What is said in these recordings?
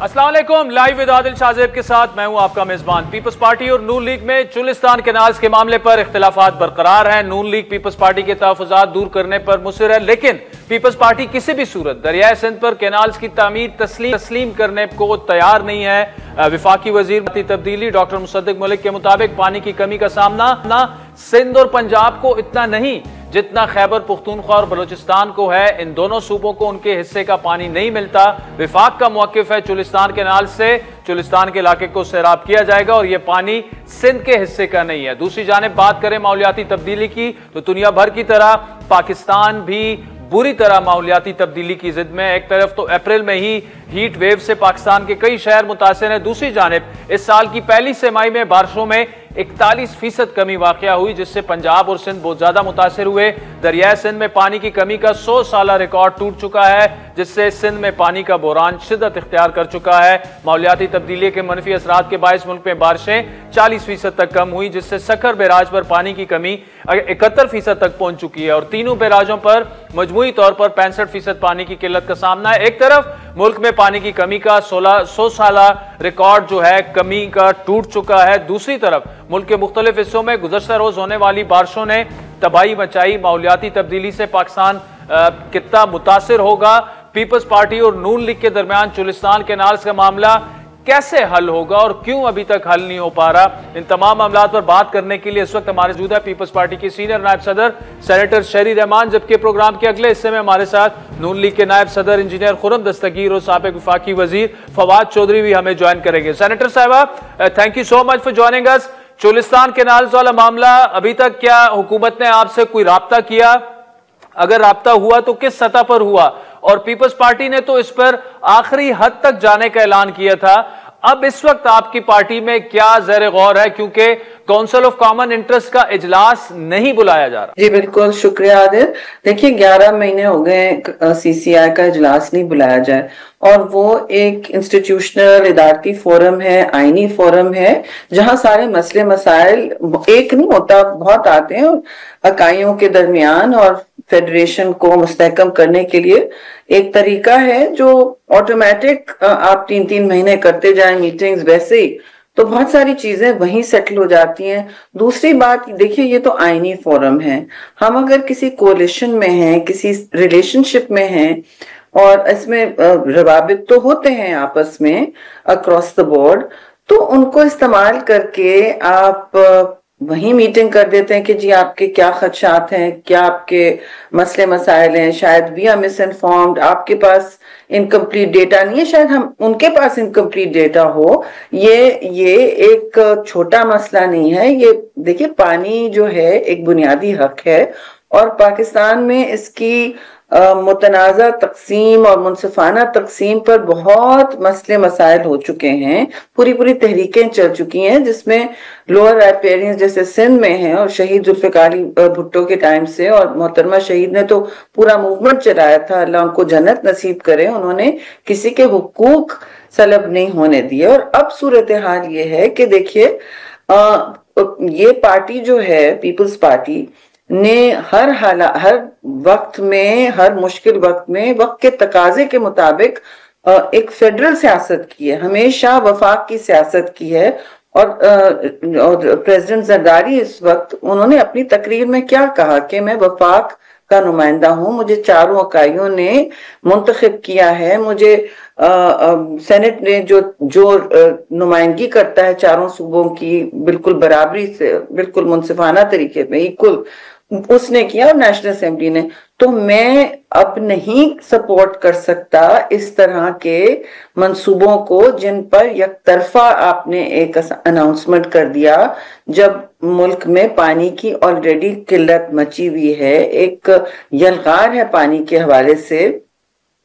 अस्सलाम वालेकुम। Live with Adil Shahzeb के साथ मैं हूं आपका मेजबान। पीपल्स पार्टी और नून लीग में चुलिस्तान केनाल्स के मामले पर इख्तिलाफात बरकरार हैं। नून लीग पीपल्स पार्टी के तहफ़्फ़ुज़ात दूर करने पर मुसर है, लेकिन पीपल्स पार्टी किसी भी सूरत दरियाए सिंध पर केनाल्स की तामीर तस्लीम करने को तैयार नहीं है। विफाकी वजीर तब्दीली डॉक्टर मुसद्दिक मलिक के मुताबिक पानी की कमी का सामना सिंध और पंजाब को इतना नहीं जितना खैबर पुख्तूनख्वा और बलूचिस्तान को है। इन दोनों सूबों को उनके हिस्से का पानी नहीं मिलता। विफाक का मौक़िफ़ है चुलिस्तान केनाल से चुलिस्तान के इलाके को सैराब किया जाएगा और यह पानी सिंध के हिस्से का नहीं है। दूसरी जानिब बात करें माहौलियाती तब्दीली की, तो दुनिया भर की तरह पाकिस्तान भी बुरी तरह माहौलियाती तब्दीली की जिद में। एक तरफ तो अप्रैल में ही हीट वेव से पाकिस्तान के कई शहर मुतासिर हैं, दूसरी जानिब इस साल की पहली तिमाही में बारिशों में 41% कमी वाक़या हुई, जिससे पंजाब और सिंध बहुत ज्यादा मुतासिर हुए। दरियाए सिंध में पानी की कमी का 100 साला रिकॉर्ड टूट चुका है, जिससे सिंध में पानी का बहरान शिद्दत इख्तियार कर चुका है। माहौलियाती तब्दीली के मनफी असरात के बायस मुल्क में बारिशें 40% तक कम हुई, जिससे सखर बैराज पर पानी की कमी 71% तक पहुंच चुकी है और तीनों बैराजों पर मजमूई तौर पर 65% पानी की किल्लत का सामना है। एक तरफ मुल्क में पानी की कमी का 100 साला रिकॉर्ड जो है कमी का टूट चुका है, दूसरी तरफ मुल्क के मुख्तलिफ हिस्सों में गुज़श्ता रोज होने वाली बारिशों ने तबाही मचाई। माहौलियाती तब्दीली से पाकिस्तान कितना मुतासिर होगा। पीपल्स पार्टी और नून लीग के दरमियान चुलिस्तान केनाल्स का मामला कैसे हल होगा और क्यों अभी तक हल नहीं हो पा रहा, इन तमाम मामलों पर बात करने के लिए इस वक्त हमारे मौजूद है पीपल्स पार्टी के सीनियर नायब सदर सेनेटर शहरी रहमान, जबकि प्रोग्राम के अगले हिस्से में हमारे साथ नून लीग के नायब सदर इंजीनियर खुर्रम दस्तगीर और साबिक वफाकी वजीर फवाद चौधरी भी हमें ज्वाइन करेंगे। सेनेटर साहबा, thank you so much for joining us. Cholistan canals वाला मामला अभी तक क्या हुकूमत ने आपसे कोई राब्ता किया? अगर राब्ता हुआ तो किस सतह पर हुआ? और पीपल्स पार्टी ने तो इस पर आखिरी हद तक जाने का ऐलान किया था। अब इस वक्त आपकी पार्टी में क्या ज़ेर गौर है, क्योंकि काउंसिल ऑफ कॉमन इंटरेस्ट का इजलास नहीं बुलाया जा रहा? जी बिल्कुल, शुक्रिया आदिल। देखिए 11 महीने हो गए सीसीआई का इजलास नहीं बुलाया जाए, और वो एक इंस्टीट्यूशनल इदारती फोरम है, आईनी फोरम है, जहां सारे मसले मसाइल एक नहीं होता, बहुत आते हैं इकाइयों के दरमियान, और फेडरेशन को मुस्तहकम करने के लिए एक तरीका है जो ऑटोमेटिक आप 3-3 महीने करते जाए मीटिंग्स, वैसे ही तो बहुत सारी चीजें वहीं सेटल हो जाती हैं। दूसरी बात देखिए, ये तो आईनी फोरम है। हम अगर किसी कोलिशन में हैं, किसी रिलेशनशिप में हैं, और इसमें रवाबित तो होते हैं आपस में अक्रॉस द बोर्ड, तो उनको इस्तेमाल करके आप वही मीटिंग कर देते हैं कि जी आपके क्या खदशात हैं, क्या आपके मसले मसाइल हैं, शायद वी आर मिस इन्फॉर्म्ड, आपके पास इनकम्प्लीट डेटा नहीं है, शायद हम उनके पास इनकम्प्लीट डेटा हो। ये एक छोटा मसला नहीं है। ये देखिए, पानी जो है एक बुनियादी हक है, और पाकिस्तान में इसकी मुतनाज़ा तकसीम और मुनसिफाना तकसीम पर बहुत मसले मसाइल हो चुके हैं। पूरी तहरीकें चल चुकी हैं, जिसमें लोअर राइपेरियंस जैसे सिंध में हैं, और शहीद जुल्फ़िकार अली भुट्टो के टाइम से, और मोहतरमा शहीद ने तो पूरा मूवमेंट चलाया था, अल्लाह उनको जन्नत नसीब करे। उन्होंने किसी के हुकूक सलब नहीं होने दिए। और अब सूरत हाल ये है कि देखिए, ये पार्टी जो है पीपल्स पार्टी ने हर वक्त में, हर मुश्किल वक्त में वक्त के तकाजे के मुताबिक एक फेडरल सियासत की है, हमेशा वफाक की सियासत की है। और प्रेसिडेंट जरदारी इस वक्त उन्होंने अपनी तकरीर में क्या कहा कि मैं वफाक का नुमाइंदा हूं, मुझे चारों इकाइयों ने मुंतखब किया है, मुझे सेनेट ने जो नुमाइंदगी करता है चारों सूबों की, बिल्कुल बराबरी से, बिल्कुल मुनसिफाना तरीके में, इक्वल उसने किया, और नेशनल असेंबली ने। तो मैं अब नहीं सपोर्ट कर सकता इस तरह के मंसूबों को जिन पर एक तरफा आपने एक अनाउंसमेंट कर दिया, जब मुल्क में पानी की ऑलरेडी किल्लत मची हुई है, एक यलगार है पानी के हवाले से।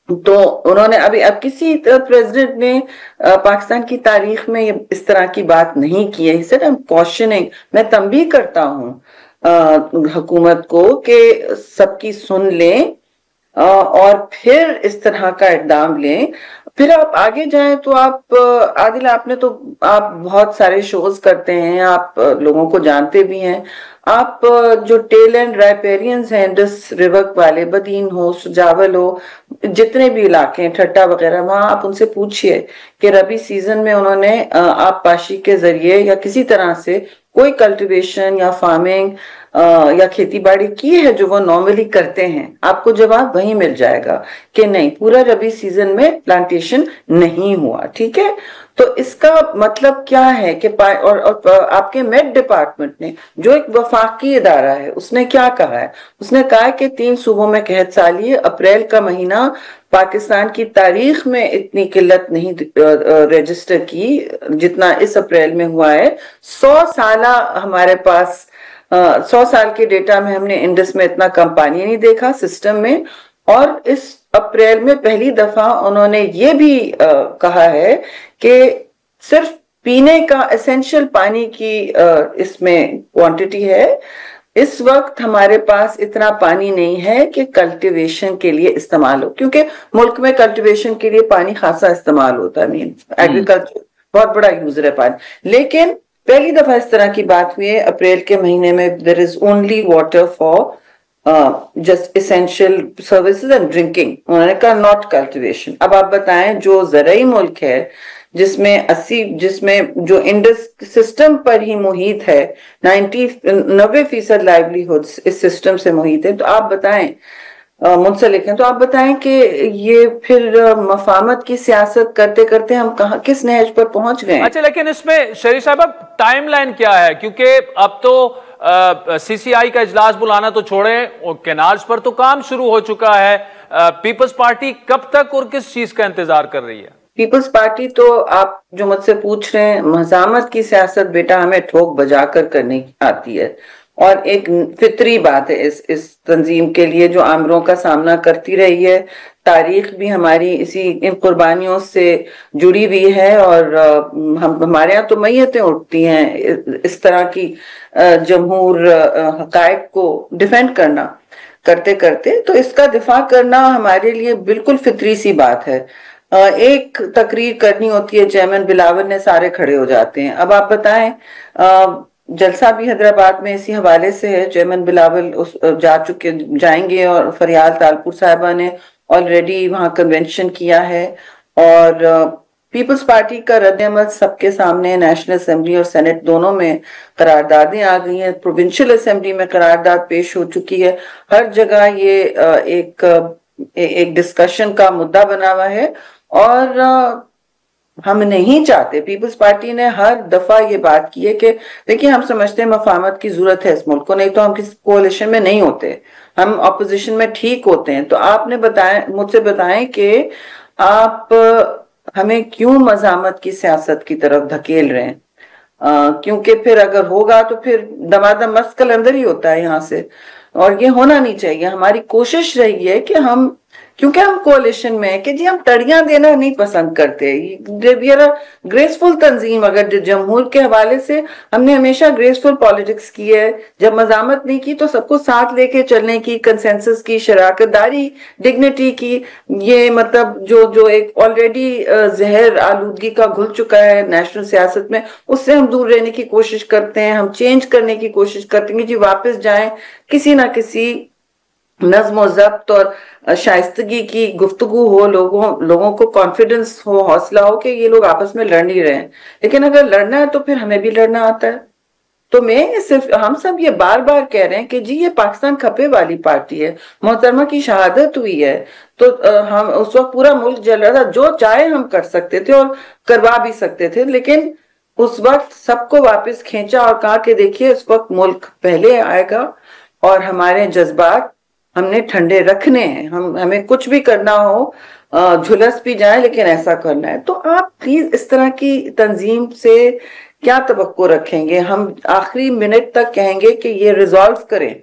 तो उन्होंने अब किसी प्रेसिडेंट ने पाकिस्तान की तारीख में इस तरह की बात नहीं की है। सर, क्वेश्चनिंग, मैं तंबीह करता हूँ हुकूमत को कि सबकी सुन लें और फिर इस तरह का इकदाम लें। फिर आप आगे जाएं तो आप आदिल, आपने तो आप बहुत सारे शोज करते हैं, आप लोगों को जानते भी हैं। आप जो टेल एंड राइपेरियंस हैं, इंडस रिवर वाले, बदीन हो, सुजावल हो, जितने भी इलाके हैं, ठट्टा वगैरह, वहां आप उनसे पूछिए कि रबी सीजन में उन्होंने आप पाशी के जरिए या किसी तरह से कोई कल्टीवेशन या फार्मिंग या खेती बाड़ी की है जो वो नॉर्मली करते हैं। आपको जवाब वहीं मिल जाएगा कि नहीं, पूरा रबी सीजन में प्लांटेशन नहीं हुआ। ठीक है, तो इसका मतलब क्या है कि और आपके मेट डिपार्टमेंट ने, जो एक वफाकी इदारा है, उसने क्या कहा है? उसने कहा है कि 3 सूबों में कहत साली है। अप्रैल का महीना पाकिस्तान की तारीख में इतनी किल्लत नहीं रजिस्टर की जितना इस अप्रैल में हुआ है। 100 साला हमारे पास 100 साल के डेटा में हमने इंडस में इतना कम पानी नहीं देखा सिस्टम में। और इस अप्रैल में पहली दफा उन्होंने ये भी कहा है कि सिर्फ पीने का एसेंशियल पानी की इसमें क्वांटिटी है। इस वक्त हमारे पास इतना पानी नहीं है कि कल्टीवेशन के लिए इस्तेमाल हो, क्योंकि मुल्क में कल्टीवेशन के लिए पानी खासा इस्तेमाल होता है। मीन एग्रीकल्चर बहुत बड़ा यूजर है पानी। लेकिन पहली दफा इस तरह की बात हुई है अप्रैल के महीने में, there is only water for just essential services and drinking. उन्होंने कहा नॉट कल्टीवेशन। अब आप बताएं, जो ज़राई मुल्क है जिसमें जो इंडस सिस्टम पर ही मुहित है, 90% लाइवलीहुड्स इस सिस्टम से मुहित है, तो आप बताएं मुंसलिक हैं, तो आप बताएं कि ये फिर मफामत की सियासत करते करते हम कहाँ, किस नहज पर पहुंच गए? अच्छा, लेकिन इसमें शरीफ साहब टाइमलाइन क्या है? क्योंकि अब तो सीसीआई का इजलास बुलाना तो छोड़े, कैनाल्स पर तो काम शुरू हो चुका है। पीपल्स पार्टी कब तक और किस चीज का इंतजार कर रही है? पीपल्स पार्टी तो, आप जो मुझसे पूछ रहे हैं, मज़ामत की सियासत बेटा हमें ठोक बजा कर करनी आती है, और एक फितरी बात है इस तंजीम के लिए, जो आमरों का सामना करती रही है। तारीख भी हमारी इन कुर्बानियों से जुड़ी हुई है, और हमारे यहाँ तो मैयतें उठती हैं इस तरह की जमहूर हकायक को डिफेंड करना करते करते। तो इसका दिफा करना हमारे लिए बिल्कुल फितरी सी बात है। एक तकरीर करनी होती है, चेयरमैन बिलावल ने, सारे खड़े हो जाते हैं। अब आप बताएं, जलसा भी हैदराबाद में इसी हवाले से है। चेयरमैन बिलावल जाएंगे, और फरियाल तालपुर साहिबा ने ऑलरेडी वहां कन्वेंशन किया है। और पीपल्स पार्टी का रद्द-ए-अमल सबके सामने, नेशनल असेंबली और सेनेट दोनों में करारदादें आ गई हैं, प्रोविंशियल असेंबली में करारदाद पेश हो चुकी है। हर जगह ये एक डिस्कशन का मुद्दा बना हुआ है। और हम नहीं चाहते, पीपल्स पार्टी ने हर दफा ये बात की है कि देखिए, हम समझते हैं मफामत की जरूरत है इस मुल्क को, नहीं तो हम किसी कोalition में नहीं होते, हम ऑपोजिशन में ठीक होते हैं। तो आपने मुझसे बताएं कि आप हमें क्यों मज़ामत की सियासत की तरफ धकेल रहे हैं? क्योंकि फिर अगर होगा तो फिर दमादम मस्त कलंदर ही होता है यहाँ से, और ये होना नहीं चाहिए। हमारी कोशिश रही है कि हम, क्योंकि हम कोalition में है, कि जी हम तड़ियां देना नहीं पसंद करते। वी आर ग्रेसफुल तंजीम। अगर जमहूर के हवाले से हमने हमेशा ग्रेसफुल पॉलिटिक्स की है। जब मज़ामत नहीं की तो सबको साथ लेके चलने की, कंसेंसस की, शराकतदारी, डिग्निटी की, ये मतलब जो एक ऑलरेडी जहर आलूदगी का घुल चुका है नेशनल सियासत में, उससे हम दूर रहने की कोशिश करते हैं। हम चेंज करने की कोशिश करते हैं कि जी वापस जाएं किसी ना किसी नज़्म ज़ब्त और शाइस्तगी की गुफ्तगू हो, लोगों को कॉन्फिडेंस हो, हौसला हो कि ये लोग आपस में लड़ नहीं रहे हैं। लेकिन अगर लड़ना है तो फिर हमें भी लड़ना आता है। तो मैं सिर्फ, हम सब ये बार बार कह रहे हैं कि जी ये पाकिस्तान खपे वाली पार्टी है, मोहतरमा की शहादत हुई है, तो हम उस वक्त पूरा मुल्क जल रहा था, जो चाहे हम कर सकते थे और करवा भी सकते थे। लेकिन उस वक्त सबको वापस खींचा और कहा कि देखिए इस वक्त मुल्क पहले आएगा, और हमारे जज्बात हमने ठंडे रखने हैं। हमें कुछ भी करना हो, झुलस भी जाए, लेकिन ऐसा करना है। तो आप प्लीज इस तरह की तंजीम से क्या तवक्को रखेंगे? हम आखिरी मिनट तक कहेंगे कि ये रिजॉल्व करें,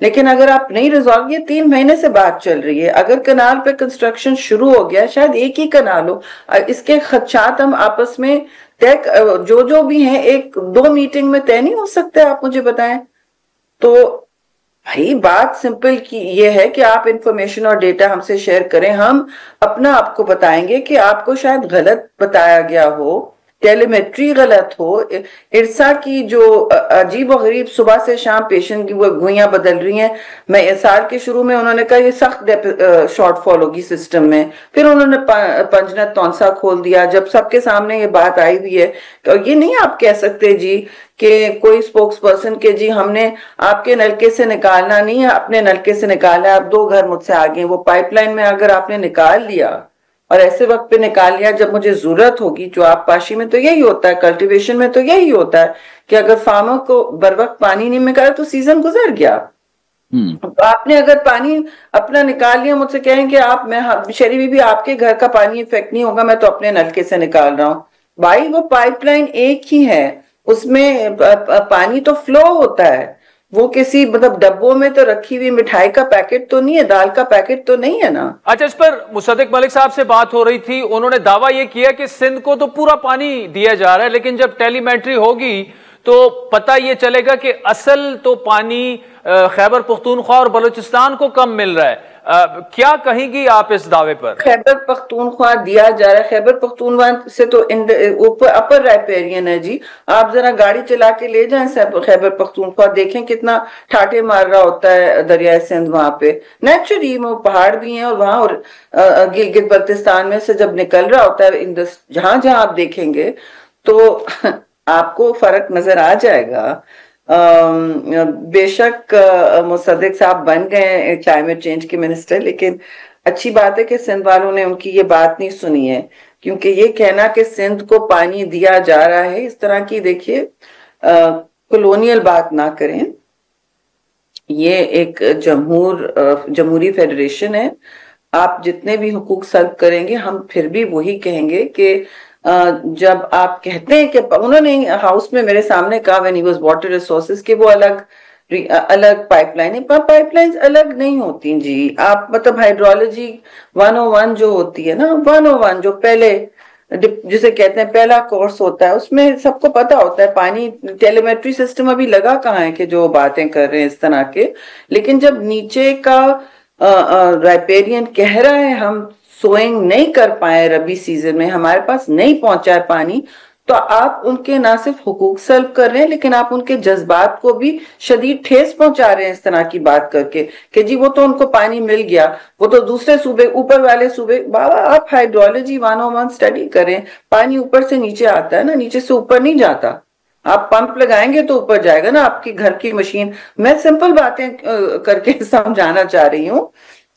लेकिन अगर आप नहीं रिजॉल्व, ये 3 महीने से बात चल रही है। अगर कनाल पे कंस्ट्रक्शन शुरू हो गया, शायद एक ही कनाल हो, इसके खदशात हम आपस में तय, जो भी हैं, 1-2 मीटिंग में तय नहीं हो सकते? आप मुझे बताएं। तो भाई बात सिंपल की ये है कि आप इंफॉर्मेशन और डेटा हमसे शेयर करें, हम अपना आपको बताएंगे कि आपको शायद गलत बताया गया हो, टेलीमेट्री गलत हो, इरसा की जो अजीब और गरीब सुबह से शाम पेशेंट की वो गुइयां बदल रही हैं। मैं इस साल के शुरू में उन्होंने कहा ये सख्त शॉर्टफॉल होगी सिस्टम में, फिर उन्होंने पंजनत तौंसा खोल दिया जब सबके सामने ये बात आई हुई है। और ये नहीं आप कह सकते जी कि कोई स्पोक्स पर्सन के जी हमने आपके नलके से निकालना नहीं है, अपने नलके से निकाला है, आप 2 घर मुझसे आगे, वो पाइपलाइन में अगर आपने निकाल लिया और ऐसे वक्त पे निकाल लिया जब मुझे जरूरत होगी, जो आप पाशी में तो यही होता है, कल्टीवेशन में तो यही होता है कि अगर फार्मर को बर वक्त पानी नहीं मिला तो सीजन गुजर गया। तो आपने अगर पानी अपना निकाल लिया, मुझसे कहें कि आप मैं शरीफ भी आपके घर का पानी इफेक्ट नहीं होगा, मैं तो अपने नलके से निकाल रहा हूँ। भाई वो पाइपलाइन एक ही है, उसमें पानी तो फ्लो होता है, वो किसी मतलब डब्बों में तो रखी हुई मिठाई का पैकेट तो नहीं है, दाल का पैकेट तो नहीं है ना। अच्छा, इस पर मुसद्दिक मलिक साहब से बात हो रही थी, उन्होंने दावा यह किया कि सिंध को तो पूरा पानी दिया जा रहा है, लेकिन जब टेलीमेट्री होगी तो पता यह चलेगा कि असल तो पानी खैबर पख्तूनख्वा और बलूचिस्तान को कम मिल रहा है। क्या कहेंगी आप इस दावे पर? खैबर पख्तूनख्वा दिया जा रहा है, खैबर पख्तूनख्वा से तो ऊपर अपर राइपेरियन है जी। आप जरा गाड़ी चला के ले जाएं खैबर पख्तूनख्वा, देखें कितना ठाटे मार रहा होता है दरियाए सिंध वहां पे। नेचुरली वो पहाड़ भी हैं और वहां और गिलगित बल्तिस्तान में से जब निकल रहा होता है जहां जहां आप देखेंगे तो आपको फर्क नजर आ जाएगा। बेशक मुसद्दिक साहब बन गए क्लाइमेट चेंज के मिनिस्टर, लेकिन अच्छी बात है कि सिंध वालों ने उनकी ये बात नहीं सुनी है, क्योंकि ये कहना कि सिंध को पानी दिया जा रहा है, इस तरह की देखिए कॉलोनियल बात ना करें। ये एक जमहूरी फेडरेशन है, आप जितने भी हुकूक सल्ब करेंगे हम फिर भी वही कहेंगे कि जब आप कहते हैं कि उन्होंने हाउस में मेरे सामने कहा when he was water resources के वो अलग पाइपलाइन है, पर पाइपलाइंस अलग नहीं होती जी। आप मतलब हाइड्रोलॉजी 101 जो होती है ना, 101 जो पहले जिसे कहते हैं पहला कोर्स होता है, उसमें सबको पता होता है पानी टेलीमेट्री सिस्टम अभी लगा कहाँ है कि जो बातें कर रहे हैं इस तरह के। लेकिन जब नीचे का राइपेरियन कह रहा है हम सोइंग नहीं कर पाए रबी सीजन में, हमारे पास नहीं पहुंचा है पानी, तो आप उनके ना सिर्फ हुकूक सल्ब कर रहे हैं लेकिन आप उनके जज्बात को भी शदीद ठेस पहुंचा रहे हैं इस तरह की बात करके कि जी वो तो उनको पानी मिल गया, वो तो दूसरे सूबे ऊपर वाले सूबे। बाबा आप हाइड्रोलॉजी 101 स्टडी करें, पानी ऊपर से नीचे आता है ना, नीचे से ऊपर नहीं जाता। आप पंप लगाएंगे तो ऊपर जाएगा ना आपकी घर की मशीन। मैं सिंपल बातें करके समझाना चाह रही हूँ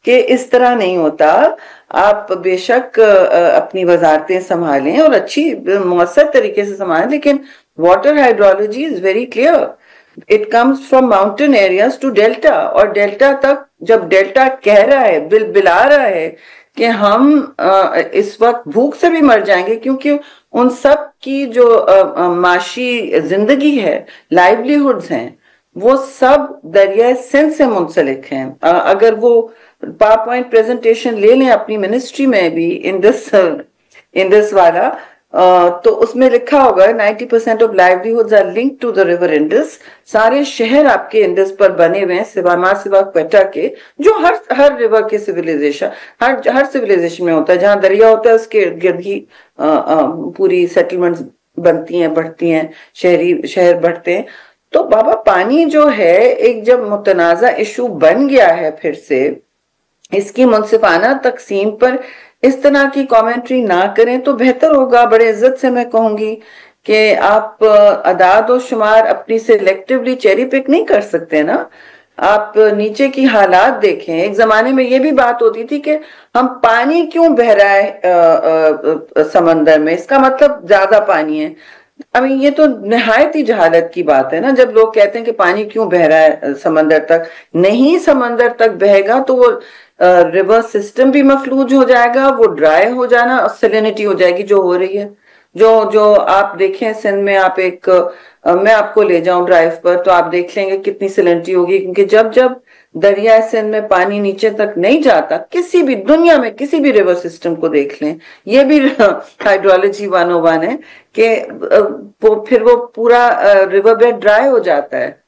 कि इस तरह नहीं होता। आप बेशक अपनी वजारतें संभालें और अच्छी मौसर तरीके से संभालें, लेकिन water hydrology is very clear, it comes from mountain areas to delta, और डेल्टा तक जब डेल्टा कह रहा है बिला रहा है कि हम इस वक्त भूख से भी मर जाएंगे, क्योंकि उन सब की जो माशी जिंदगी है, लाइवलीहुड्स हैं, वो सब दरिया सिंध से मुंसलिक हैं। अगर वो पावर पॉइंट प्रेजेंटेशन ले लें अपनी मिनिस्ट्री में भी इंडस वाला, तो उसमें लिखा होगा 90% of livelihoods are linked to the river Indus. सारे शहर आपके इंडस पर बने हुए हैं सिवा क्वेटा के, जो हर रिवर के सिविलाइजेशन हर सिविलाइजेशन में होता है। जहां दरिया होता है उसके इर्द गिर्द ही पूरी सेटलमेंट्स बनती हैं, बढ़ती हैं, शहर बढ़ते हैं। तो बाबा पानी जो है एक जब मुतनाज़ा इशू बन गया है, फिर से इसकी मुनसिफाना तकसीम पर इस तरह की कमेंट्री ना करें तो बेहतर होगा। बड़े इज्जत से मैं कहूंगी कि आप अदाद और शुमार अपनी सिलेक्टिवली चेरी पिक नहीं कर सकते ना। आप नीचे की हालात देखें, एक जमाने में ये भी बात होती थी कि हम पानी क्यों बह रहा है समंदर में, इसका मतलब ज्यादा पानी है। अभी ये तो निहायत ही जहालत की बात है ना, जब लोग कहते हैं कि पानी क्यों बह रहा है समंदर तक। नहीं समंदर तक बहेगा तो वो रिवर सिस्टम भी मफलूज हो जाएगा, वो ड्राई हो जाना और सैलिनिटी हो जाएगी जो हो रही है। जो आप देखें सिंध में, आप मैं आपको ले जाऊं ड्राइव पर तो आप देख लेंगे कितनी सैलिनिटी होगी, क्योंकि जब दरिया सिंध में पानी नीचे तक नहीं जाता, किसी भी दुनिया में किसी भी रिवर सिस्टम को देख लें, ये भी हाइड्रोलॉजी 101 है कि वो पूरा रिवर बेड ड्राई हो जाता है।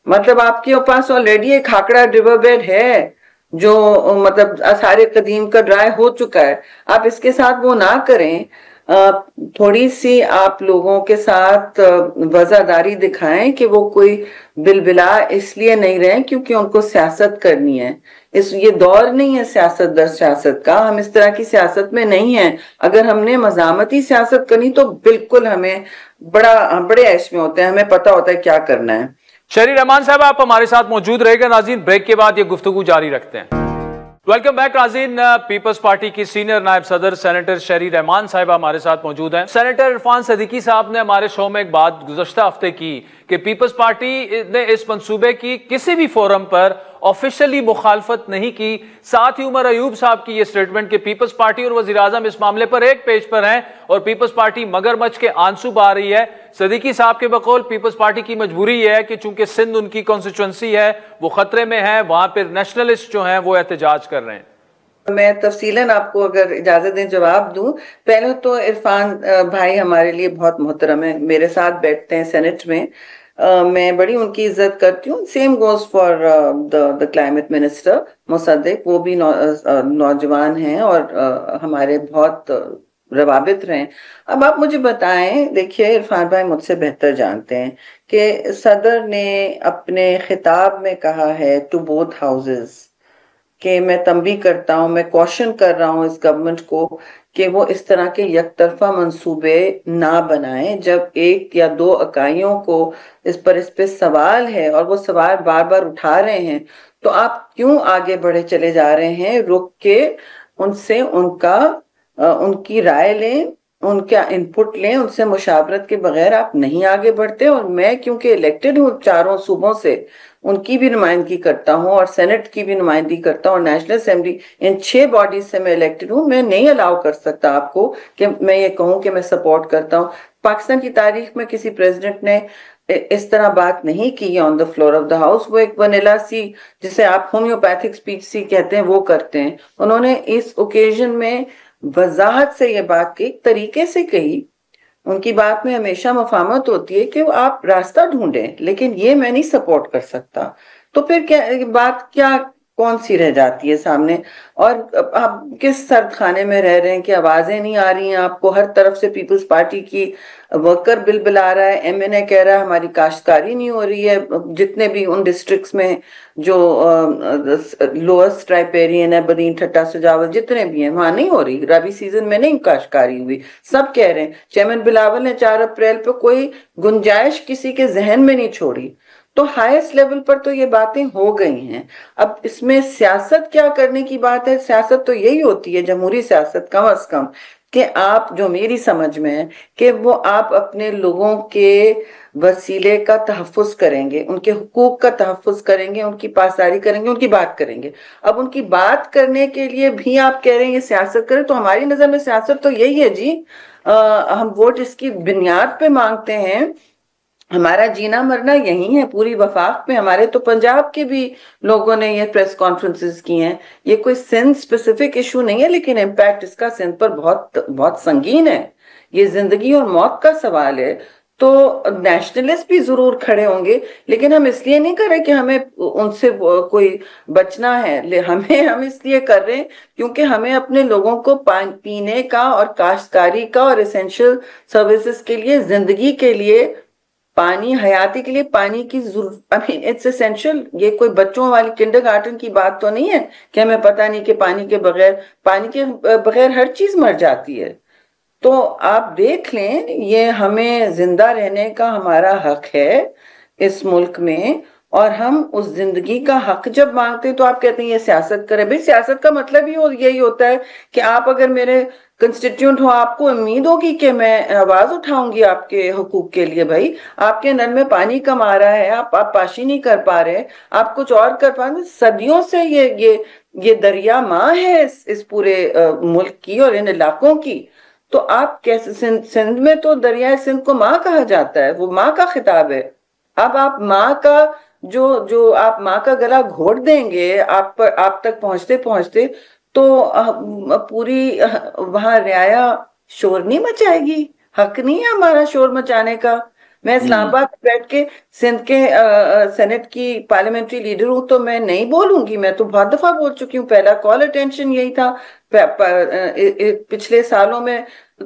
मतलब आपके पास ऑलरेडी एक खाकड़ा रिवर बेड है जो मतलब सारे कदीम का ड्राई हो चुका है, आप इसके साथ वो ना करें। थोड़ी सी आप लोगों के साथ वफादारी दिखाएं कि वो कोई बिलबिला इसलिए नहीं रहे क्योंकि उनको सियासत करनी है। इस ये दौर नहीं है सियासत दर सियासत का, हम इस तरह की सियासत में नहीं है। अगर हमने मज़ामती सियासत करनी तो बिल्कुल हमें बड़े ऐश में होते हैं, हमें पता होता है क्या करना है। शहरी रहमान साहब आप हमारे साथ मौजूद रहेगा। नाज़रीन ब्रेक के बाद ये गुफ्तगू जारी रखते हैं। वेलकम बैक नाज़रीन। पीपल्स पार्टी की सीनियर नायब सदर सेनेटर शहरी रहमान साहिबा हमारे साथ मौजूद हैं। सेनेटर इरफान सदीकी साहब ने हमारे शो में एक बात गुज़श्ता हफ्ते की कि पीपल्स पार्टी ने इस मंसूबे की किसी भी फोरम पर ऑफिशियली मुखालफत नहीं की। साथ ही उमर अयूब साहब की ये स्टेटमेंट कि पीपल्स पार्टी और वज़ीर आज़म इस मामले पर एक पेज पर हैं और पीपल्स पार्टी मगरमच्छ के आंसू बहा रही है। सदीकी साहब के बकौल पीपल्स पार्टी की मजबूरी है कि चूंकि सिंध उनकी कॉन्स्टिट्यूंसी है, वो खतरे में है, वहां पर नेशनलिस्ट जो हैं वो एहतजाज कर रहे हैं। मैं तफसीलन आपको अगर इजाजत दें जवाब दूं। पहले तो इरफान भाई हमारे लिए बहुत मोहतरम है, मेरे साथ बैठते हैं सेनेट में। मैं बड़ी उनकी इज्जत करती हूँ। Same goes for the climate minister Mossadegh, वो भी नौजवान हैं और हमारे बहुत रवाबित रहे। अब आप मुझे बताएं, देखिए इरफान भाई मुझसे बेहतर जानते हैं कि सदर ने अपने खिताब में कहा है टू बोथ हाउसेस कि मैं तंबी करता हूं, मैं क्वेश्चन कर रहा हूं इस गवर्नमेंट को कि वो इस तरह के यकतरफा मंसूबे ना बनाएं। जब एक या दो इकाइयों को इस पे सवाल है और वो सवाल बार बार उठा रहे हैं, तो आप क्यों आगे बढ़े चले जा रहे हैं? रुक के उनसे उनकी राय लें, उनका इनपुट लें, उनसे मुशावरत के बगैर आप नहीं आगे बढ़ते। और मैं क्योंकि इलेक्टेड हूँ चारों सूबों से, उनकी भी नुमाइंदगी करता हूँ और सेनेट की भी नुमाइंदगी करता हूँ और नेशनल असेंबली, इन 6 बॉडीज से मैं इलेक्टेड हूँ। मैं नहीं अलाउ कर सकता आपको कि मैं ये कहूँ कि मैं सपोर्ट करता हूँ। पाकिस्तान की तारीख में किसी प्रेसिडेंट ने इस तरह बात नहीं की on the floor of the house. वो एक वनीला सी, जिसे आप होम्योपैथिक स्पीच सी कहते हैं, वो करते हैं। उन्होंने इस ओकेजन में वजाहत से ये बात की, तरीके से कही। उनकी बात में हमेशा मफामत होती है कि वो आप रास्ता ढूंढें, लेकिन ये मैं नहीं सपोर्ट कर सकता। तो फिर क्या बात, क्या कौन सी रह जाती है सामने? और आप किस सर्द खाने में रह रहे हैं कि आवाजें नहीं आ रही हैं आपको? हर तरफ से पीपल्स पार्टी की वर्कर बिल बुला रहा है, एमएनए कह रहा है हमारी काश्तकारी नहीं हो रही है। जितने भी उन डिस्ट्रिक्ट्स में जो लोएस्ट राइपेरियन है, बदीन, ठट्टा, सुजावल, जितने भी हैं, वहां नहीं हो रही। रबी सीजन में नहीं काश्तकारी हुई, सब कह रहे हैं। चेयरमैन बिलावल ने 4 अप्रैल पे कोई गुंजाइश किसी के जहन में नहीं छोड़ी। तो हाईएस्ट लेवल पर तो ये बातें हो गई हैं। अब इसमें सियासत क्या करने की बात है? सियासत तो यही होती है, जमहूरी सियासत कम अज कम, कि आप, जो मेरी समझ में है, कि वो आप अपने लोगों के वसीले का तहफ़्फ़ुज़ करेंगे, उनके हुकूक का तहफ़्फ़ुज़ करेंगे, उनकी पासदारी करेंगे, उनकी बात करेंगे। अब उनकी बात करने के लिए भी आप कह रहे हैं सियासत करें, तो हमारी नज़र में सियासत तो यही है जी। हम वोट इसकी बुनियाद पे मांगते हैं। हमारा जीना मरना यही है पूरी वफाक में। हमारे तो पंजाब के भी लोगों ने ये प्रेस कॉन्फ्रेंसेस की हैं। ये कोई सिंध स्पेसिफिक इशू नहीं है, लेकिन इम्पैक्ट इसका सिंध पर बहुत बहुत संगीन है। ये जिंदगी और मौत का सवाल है। तो नेशनलिस्ट भी जरूर खड़े होंगे, लेकिन हम इसलिए नहीं कर रहे कि हमें उनसे कोई बचना है। हम इसलिए कर रहे हैं क्योंकि हमें अपने लोगों को पीने का और काश्तकारी का और एसेंशियल सर्विसेज के लिए, जिंदगी के लिए, पानी, हयाती के लिए पानी की जरूरत, आई मीन इट्स एसेंशियल। ये कोई बच्चों वाली किंडरगार्टन की बात तो नहीं है कि हमें पता नहीं कि पानी के बगैर हर चीज मर जाती है। तो आप देख लें, ये हमें जिंदा रहने का हमारा हक है इस मुल्क में, और हम उस जिंदगी का हक जब मांगते हैं तो आप कहते हैं ये सियासत करे। भाई सियासत का मतलब यही होता है कि आप अगर मेरे कंस्टिट्यूंट हो, आपको उम्मीद होगी कि मैं आवाज उठाऊंगी आपके हुकूक के लिए। भाई आपके नल में पानी कम आ रहा है, आप पाशी नहीं कर पा रहे, आप कुछ और कर पा रहे। सदियों से ये दरिया माँ है इस पूरे मुल्क की और इन इलाकों की। तो आप कैसे, सिंध में तो दरिया सिंध को माँ कहा जाता है, वो माँ का खिताब है। अब आप माँ का जो आप माँ का गला घोट देंगे आप तक पहुंचते पहुंचते, तो पूरी वहां रियाया शोर नहीं मचाएगी। हक नहीं है हमारा शोर मचाने का। मैं इस्लामाबाद में बैठ के सिंध के सेनेट की पार्लियामेंट्री लीडर हूं, तो मैं नहीं बोलूंगी? मैं तो बहुत दफा बोल चुकी हूँ, पहला कॉल अटेंशन यही था। पिछले सालों में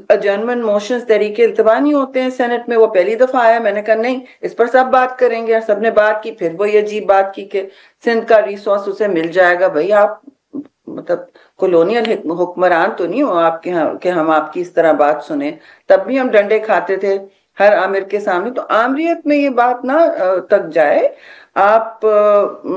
अजर्नमेंट मोशंस तरीके इल्तवा नहीं होते हैं सेनेट में, वो पहली दफा आया। मैंने कहा नहीं, इस पर सब बात करेंगे। सबने बात की, फिर वही अजीब बात की कि सिंध का रिसोर्स उसे मिल जाएगा। भाई आप मतलब कॉलोनियल हुक्मरान तो नहीं हो आपके यहाँ कि हम आपकी इस तरह बात सुने। तब भी हम डंडे खाते थे हर आमिर के सामने। तो आमरीत में ये बात ना तक जाए। आप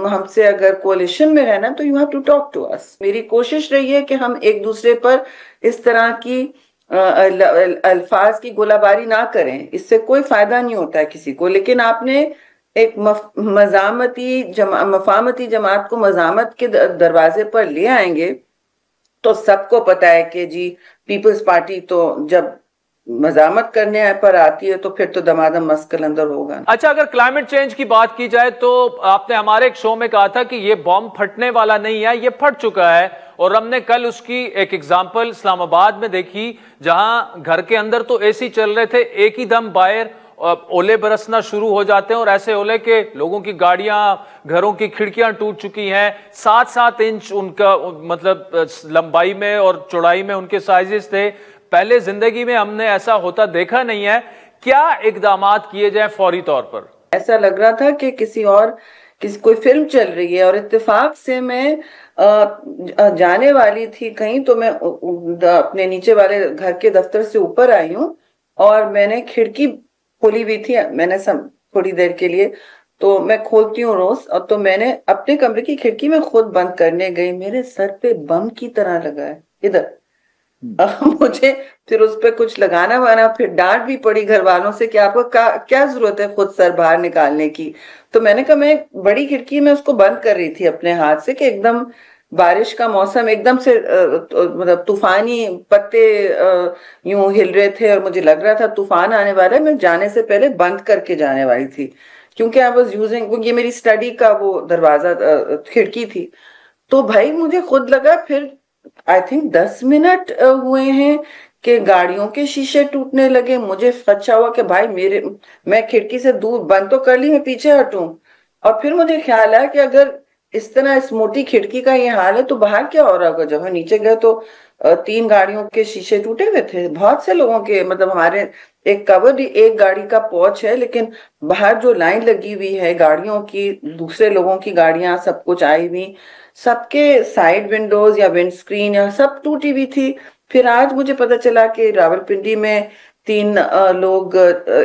हमसे अगर कोalition में रहना तो you have to talk to us. मेरी कोशिश रही है कि हम एक दूसरे पर इस तरह की अल्फाज की गोलाबारी ना करें, इससे कोई फायदा नहीं होता है किसी को। लेकिन आपने एक मफामती जमात को मजामत के दरवाजे पर ले आएंगे तो सबको पता है कि जी पीपल्स पार्टी तो जब मजामत करने पर आती है तो फिर तो दमादम मस्कल अंदर होगा। अच्छा, अगर क्लाइमेट चेंज की बात की जाए तो आपने हमारे एक शो में कहा था कि ये बॉम्ब फटने वाला नहीं है, ये फट चुका है। और हमने कल उसकी एक एग्जांपल इस्लामाबाद में देखी, जहां घर के अंदर तो एसी चल रहे थे, एक ही दम बाहर ओले बरसना शुरू हो जाते हैं और ऐसे ओले के लोगों की गाड़ियां, घरों की खिड़कियां टूट चुकी हैं। 7-7 इंच उनका मतलब लंबाई में और चौड़ाई में उनके साइजेस थे। पहले जिंदगी में हमने ऐसा होता देखा नहीं है। क्या इकदामात किए जाए फौरी तौर पर? ऐसा लग रहा था कि किसी कोई फिल्म चल रही है। और इत्तेफाक से मैं जाने वाली थी कहीं, तो मैं अपने नीचे वाले घर के दफ्तर से ऊपर आई हूँ और मैंने खिड़की खोली हुई थी, मैंने थोड़ी देर के लिए, तो मैं खोलती हूँ रोज। और तो मैंने अपने कमरे की खिड़की में खुद बंद करने गई, मेरे सर पे बम की तरह लगा है इधर। मुझे फिर उस पर कुछ लगाना वाना, फिर डांट भी पड़ी घर वालों से कि आपको क्या जरूरत है खुद सर बाहर निकालने की। तो मैंने कहा, मैं बड़ी खिड़की में उसको बंद कर रही थी अपने हाथ से कि एकदम बारिश का मौसम एकदम से मतलब तूफानी पत्ते यूं हिल रहे थे और मुझे लग रहा था तूफान आने वाला है। मैं जाने से पहले बंद करके जाने वाली थी क्योंकि आई वॉज यूजिंग, ये मेरी स्टडी का वो दरवाजा खिड़की थी। तो भाई मुझे खुद लगा, फिर आई थिंक 10 मिनट हुए हैं कि गाड़ियों के शीशे टूटने लगे। मुझे खदशा हुआ कि भाई मैं खिड़की से दूर बंद तो कर ली, मैं पीछे हटूं। और फिर मुझे ख्याल आया कि अगर इस तरह इस मोटी खिड़की का ये हाल है तो बाहर क्या हो रहा होगा। जब हम नीचे गए तो 3 गाड़ियों के शीशे टूटे हुए थे, बहुत से लोगों के। मतलब हमारे एक कवर्ड एक गाड़ी का पोर्च है, लेकिन बाहर जो लाइन लगी हुई है गाड़ियों की, दूसरे लोगों की गाड़ियां सब कुछ आई हुई, सबके साइड विंडोज या विंड स्क्रीन या सब टूटी हुई थी। फिर आज मुझे पता चला कि रावलपिंडी में 3 लोग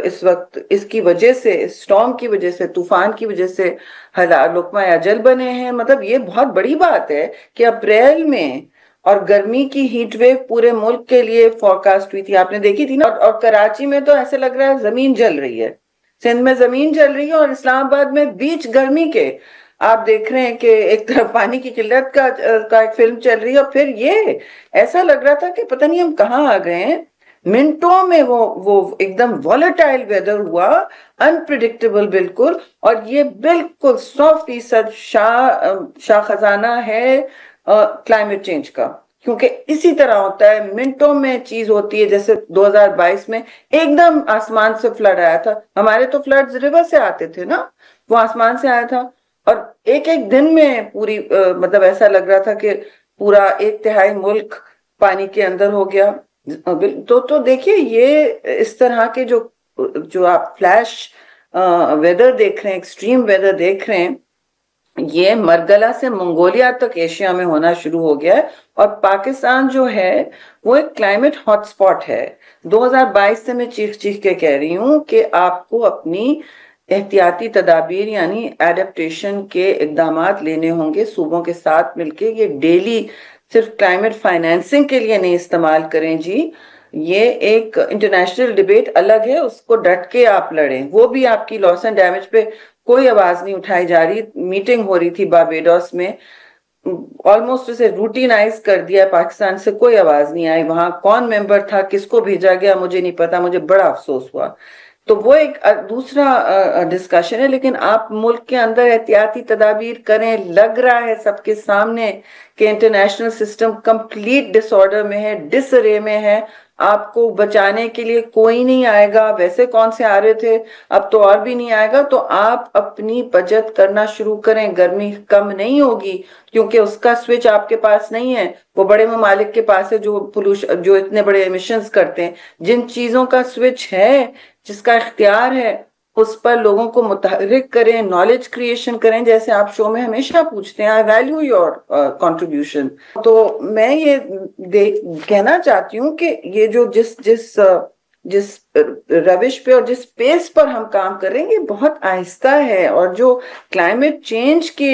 इस वक्त इसकी वजह से, स्टॉर्म की वजह से, तूफान की वजह से लुकमा अजल बने हैं। मतलब ये बहुत बड़ी बात है कि अप्रैल में और गर्मी की हीट वेव पूरे मुल्क के लिए फोरकास्ट हुई थी, आपने देखी थी ना। और कराची में तो ऐसे लग रहा है जमीन जल रही है, सिंध में जमीन जल रही है, और इस्लामाबाद में बीच गर्मी के आप देख रहे हैं कि एक तरफ पानी की किल्लत का एक फिल्म चल रही है। और फिर ये ऐसा लग रहा था कि पता नहीं हम कहाँ आ गए हैं। मिनटों में वो एकदम वॉलेटाइल वेदर हुआ, अनप्रिडिक्टेबल बिल्कुल। और ये बिल्कुल 100% शाह खजाना है क्लाइमेट चेंज का, क्योंकि इसी तरह होता है, मिनटों में चीज होती है। जैसे 2022 में एकदम आसमान से फ्लड आया था। हमारे तो फ्लड्स रिवर से आते थे ना, वो आसमान से आया था। और एक एक दिन में पूरी मतलब ऐसा लग रहा था कि पूरा 1/3 मुल्क पानी के अंदर हो गया। तो देखिए, ये इस तरह के जो आप फ्लैश वेदर देख रहे हैं, एक्सट्रीम वेदर देख रहे हैं, ये मरगला से मंगोलिया तक एशिया में होना शुरू हो गया है। और पाकिस्तान जो है वो एक क्लाइमेट हॉटस्पॉट है। 2022 से मैं चीख चीख के कह रही हूँ कि आपको अपनी एहतियाती तदाबीर यानी एडेप्टेशन के इकदामात लेने होंगे सूबों के साथ मिलके। ये डेली सिर्फ क्लाइमेट फाइनेंसिंग के लिए नहीं इस्तेमाल करें जी। ये एक इंटरनेशनल डिबेट अलग है, उसको डट के आप लड़ें। वो भी आपकी लॉस एंड डैमेज पे कोई आवाज नहीं उठाई जा रही। मीटिंग हो रही थी बारबेडोस में, ऑलमोस्ट उसे रूटीनाइज कर दिया, पाकिस्तान से कोई आवाज नहीं आई। वहां कौन मेंबर था, किसको भेजा गया, मुझे नहीं पता, मुझे बड़ा अफसोस हुआ। तो वो एक दूसरा डिस्कशन है। लेकिन आप मुल्क के अंदर एहतियाती तदाबीर करें। लग रहा है सबके सामने कि इंटरनेशनल सिस्टम कंप्लीट डिसऑर्डर में है, डिसअरे में है। आपको बचाने के लिए कोई नहीं आएगा, वैसे कौन से आ रहे थे, अब तो और भी नहीं आएगा, तो आप अपनी बचत करना शुरू करें। गर्मी कम नहीं होगी क्योंकि उसका स्विच आपके पास नहीं है, वो बड़े ममालिक के पास है जो पोल्यूशन, जो इतने बड़े एमिशंस करते हैं। जिन चीजों का स्विच है, जिसका इख्तियार है, उस पर लोगों को मुतहरिक करें, नॉलेज क्रिएशन करें, जैसे आप शो में हमेशा पूछते हैं। I value your contribution. तो मैं ये कहना चाहती हूँ कि ये जो जिस जिस जिस रविश पे और जिस पेस पर हम काम करेंगे बहुत आहिस्ता है, और जो क्लाइमेट चेंज के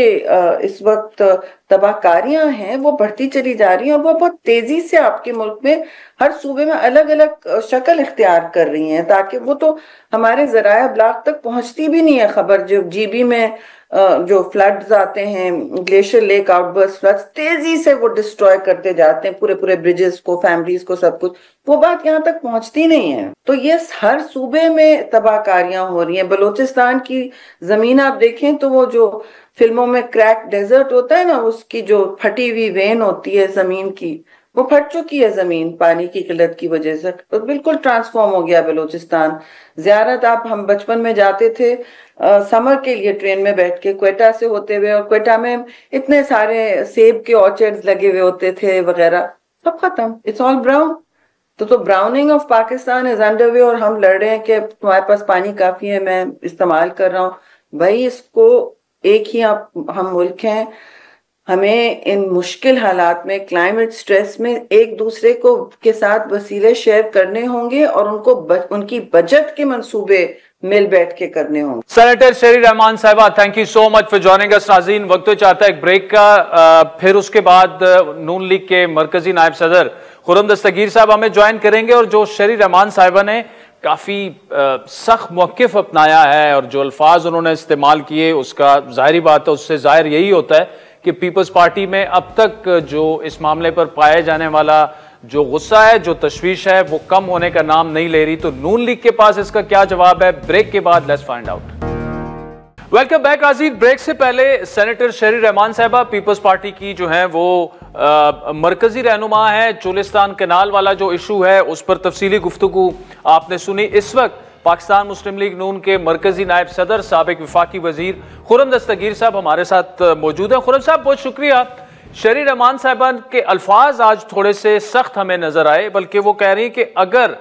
इस वक्त तबाहकारियां हैं वो बढ़ती चली जा रही हैं, और वो बहुत तेजी से आपके मुल्क में हर सूबे में अलग अलग शक्ल इख्तियार कर रही हैं, ताकि वो तो हमारे जराया अबलाग तक पहुंचती भी नहीं है खबर। जो जीबी में जो फ्लड्स आते हैं, ग्लेशियर लेक आउटबर्स्ट फ्लड्स, तेजी से वो डिस्ट्रॉय करते जाते हैं पूरे पूरे ब्रिजेस को, फैमिलीज को, सब कुछ, वो बात यहाँ तक पहुंचती नहीं है। तो ये हर सूबे में तबाहकारियां हो रही हैं। बलूचिस्तान की जमीन आप देखें तो वो जो फिल्मों में क्रैक डेजर्ट होता है ना, उसकी जो फटी हुई वेन होती है जमीन की, वो फट चुकी है जमीन पानी की किल्लत की वजह से, तो बिल्कुल ट्रांसफॉर्म हो गया बलूचिस्तान। जियारत आप, हम बचपन में जाते थे समर के लिए ट्रेन में बैठ के क्वेटा से होते हुए, और क्वेटा में इतने सारे सेब के ऑर्चर्ड्स लगे हुए होते थे वगैरह, सब खत्म, इट्स ऑल ब्राउन। तो browning of Pakistan is underway, और हम लड़ रहे हैं कि तुम्हारे पास पानी काफी है, मैं इस्तेमाल कर रहा हूँ। भाई इसको, एक ही हम मुल्क हैं, हमें इन मुश्किल हालात में, क्लाइमेट स्ट्रेस में, एक दूसरे को के साथ वसीले शेयर करने होंगे, और उनको उनकी बचत के मंसूबे मिल बैठ के करने होंगे। सेनेटर शेरी रहमान साहिबा, thank you so much for joining us. नाज़रीन, वक्त तो चाहता है एक ब्रेक का, फिर उसके बाद नून लीग के मरकजी नायब सदर खुर्रम दस्तगीर साहब हमें ज्वाइन करेंगे, और जो शेरी रहमान साहिबा ने काफी सख्त मौक़िफ़ अपनाया है और जो अल्फाज उन्होंने इस्तेमाल किए, उसका जाहिर बात है, उससे जाहिर यही होता है कि पीपल्स पार्टी में अब तक जो इस मामले पर पाए जाने वाला जो गुस्सा है, जो तशवीश है, वो कम होने का नाम नहीं ले रही। तो नून लीग के पास इसका क्या जवाब है? ब्रेक के बाद let's find out. Welcome back नाज़रीन। ब्रेक से पहले सेनेटर शेरी रहमान साहिबा पीपल्स पार्टी की जो है वो मरकजी रहनुमा है। चुलिस्तान कैनाल वाला जो इशू है उस पर तफसीली गुफ्तगू आपने सुनी। इस वक्त पाकिस्तान मुस्लिम लीग नून के मरकजी नायब सदर साबिक वफाकी वजीर खुर्रम दस्तगीर साहब हमारे साथ मौजूद हैं। खुर्रम साहब, बहुत शुक्रिया। शेरी रहमान साहिबान के अल्फाज आज थोड़े से सख्त हमें नजर आए, बल्कि वो कह रही हैं कि अगर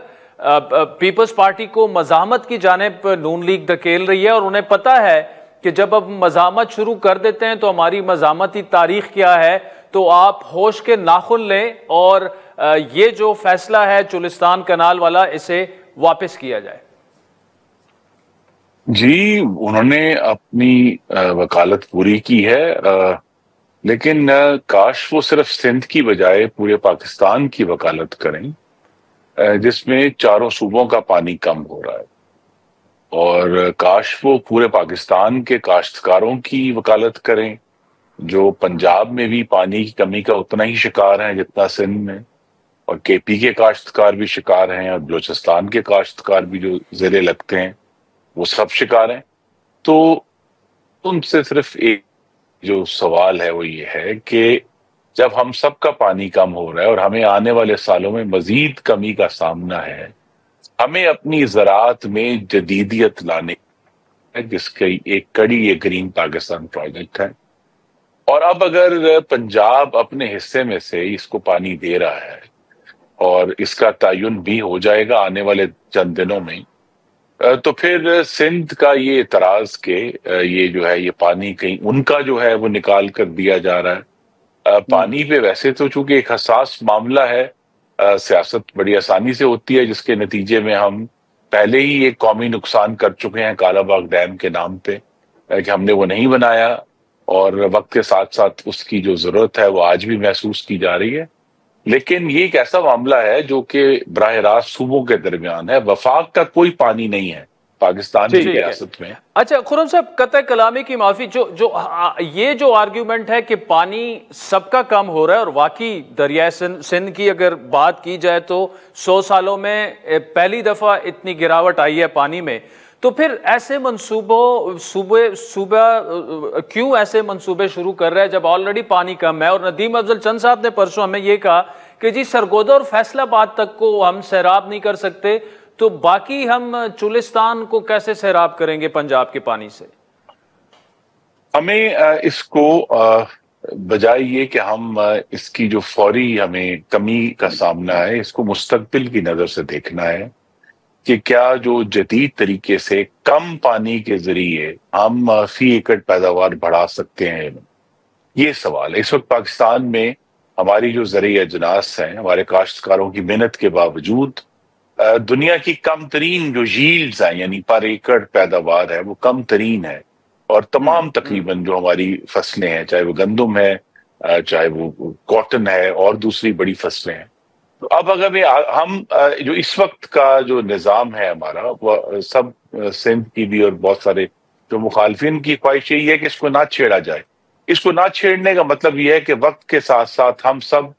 पीपल्स पार्टी को मज़ामत की जानिब नून लीग धकेल रही है, और उन्हें पता है कि जब अब मज़ामत शुरू कर देते हैं तो हमारी मज़ामती तारीख क्या है, तो आप होश के नाखुन लें और ये जो फैसला है चुलिस्तान कनाल वाला, इसे वापस किया जाए। जी, उन्होंने अपनी वकालत पूरी की है, लेकिन काश वो सिर्फ सिंध की बजाय पूरे पाकिस्तान की वकालत करें, जिसमें चारों सूबों का पानी कम हो रहा है, और काश वो पूरे पाकिस्तान के काश्तकारों की वकालत करें जो पंजाब में भी पानी की कमी का उतना ही शिकार हैं जितना सिंध में, और केपी के काश्तकार भी शिकार हैं, और बलूचिस्तान के काश्तकार भी जो जिले लगते हैं वो सब शिकार हैं। तो उनसे सिर्फ एक जो सवाल है वो ये है कि जब हम सब का पानी कम हो रहा है और हमें आने वाले सालों में मजीद कमी का सामना है, हमें अपनी ज़राअत में जदीदियत लाने, जिसकी एक कड़ी ये ग्रीन पाकिस्तान प्रोजेक्ट है। और अब अगर पंजाब अपने हिस्से में से इसको पानी दे रहा है और इसका तयन भी हो जाएगा आने वाले चंद दिनों में, तो फिर सिंध का ये एतराज के ये जो है ये पानी कहीं उनका जो है वो निकाल कर दिया जा रहा है। पानी पे वैसे तो चूंकि एक हसास मामला है, सियासत बड़ी आसानी से होती है, जिसके नतीजे में हम पहले ही एक कौमी नुकसान कर चुके हैं कालाबाग डैम के नाम पे, कि हमने वो नहीं बनाया, और वक्त के साथ साथ उसकी जो जरूरत है वो आज भी महसूस की जा रही है। लेकिन ये एक ऐसा मामला है जो कि बराह रास्त सूबों के दरमियान है, वफाक का कोई पानी नहीं है पाकिस्तान की रियासत में। अच्छा खुर्रम साहब, कतई कलामी की माफी, ये जो आर्ग्यूमेंट है कि पानी सबका कम हो रहा है, और वाकई दरिया सिंध की अगर बात की जाए तो 100 सालों में पहली दफा इतनी गिरावट आई है पानी में, तो फिर ऐसे क्यों ऐसे मंसूबे शुरू कर रहे हैं जब ऑलरेडी पानी कम है? और नदीम अफजल चंद साहब ने परसों हमें यह कहा कि जी सरगोदा और फैसलाबाद तक को हम सैराब नहीं कर सकते, तो बाकी हम चुलिस्तान को कैसे सैराब करेंगे पंजाब के पानी से? हमें इसको बजाय ये कि हम इसकी जो फौरी हमें कमी का सामना है, इसको मुस्तकबिल की नजर से देखना है कि क्या जो जदीद तरीके से कम पानी के जरिए हम फी एकड़ पैदावार बढ़ा सकते हैं। ये सवाल है। इस वक्त पाकिस्तान में हमारी जो ज़राई अजनास हैं, हमारे काश्तकारों की मेहनत के बावजूद दुनिया की कम तरीन जो यील्ड्स हैं, यानी पर एकड़ पैदावार है, वो कम तरीन है। और तमाम तकरीबन जो हमारी फसलें हैं, चाहे वो गंदम है, चाहे वो कॉटन है और दूसरी बड़ी फसलें हैं। तो अब अगर हम जो इस वक्त का जो निज़ाम है हमारा, वो सब सिंध की भी और बहुत सारे जो मुखालफिन की ख्वाहिश यही है कि इसको ना छेड़ा जाए। इसको ना छेड़ने का मतलब यह है कि वक्त के साथ साथ हम सब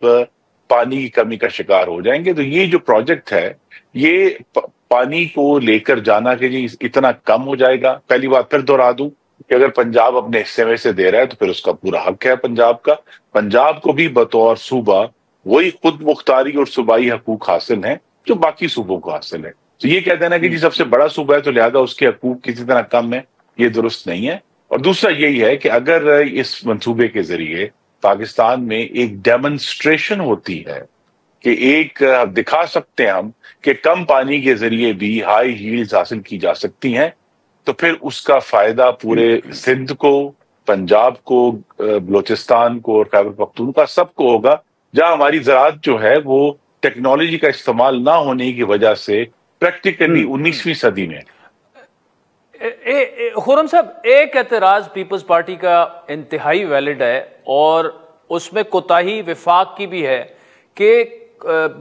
पानी की कमी का शिकार हो जाएंगे। तो ये जो प्रोजेक्ट है, ये पानी को लेकर जाना कि जी इतना कम हो जाएगा। पहली बात फिर दोहरा दूं कि अगर पंजाब अपने हिस्से में से दे रहा है तो फिर उसका पूरा हक है पंजाब का। पंजाब को भी बतौर सूबा वही खुद मुख्तारी और सूबाई हकूक हासिल हैं जो बाकी सूबों को हासिल है। तो ये कह देना कि जी सबसे बड़ा सूबा है तो लिहाजा उसके हकूक किसी तरह कम है, ये दुरुस्त नहीं है। और दूसरा यही है कि अगर इस मंसूबे के जरिए पाकिस्तान में एक डेमोन्स्ट्रेशन होती है कि एक दिखा सकते हैं हम कि कम पानी के जरिए भी हाई यील्ड्स हासिल की जा सकती हैं, तो फिर उसका फायदा पूरे सिंध को, पंजाब को, बलोचिस्तान को और खैबर पख्तूनख्वा सबको होगा, जहां हमारी ज़राअत जो है वो टेक्नोलॉजी का इस्तेमाल ना होने की वजह से प्रैक्टिकली 19वीं सदी में। खुर्रम साहब, एक एतराज पीपल्स पार्टी का इंतहाई वैलिड है और उसमें कोताही विफाक की भी है कि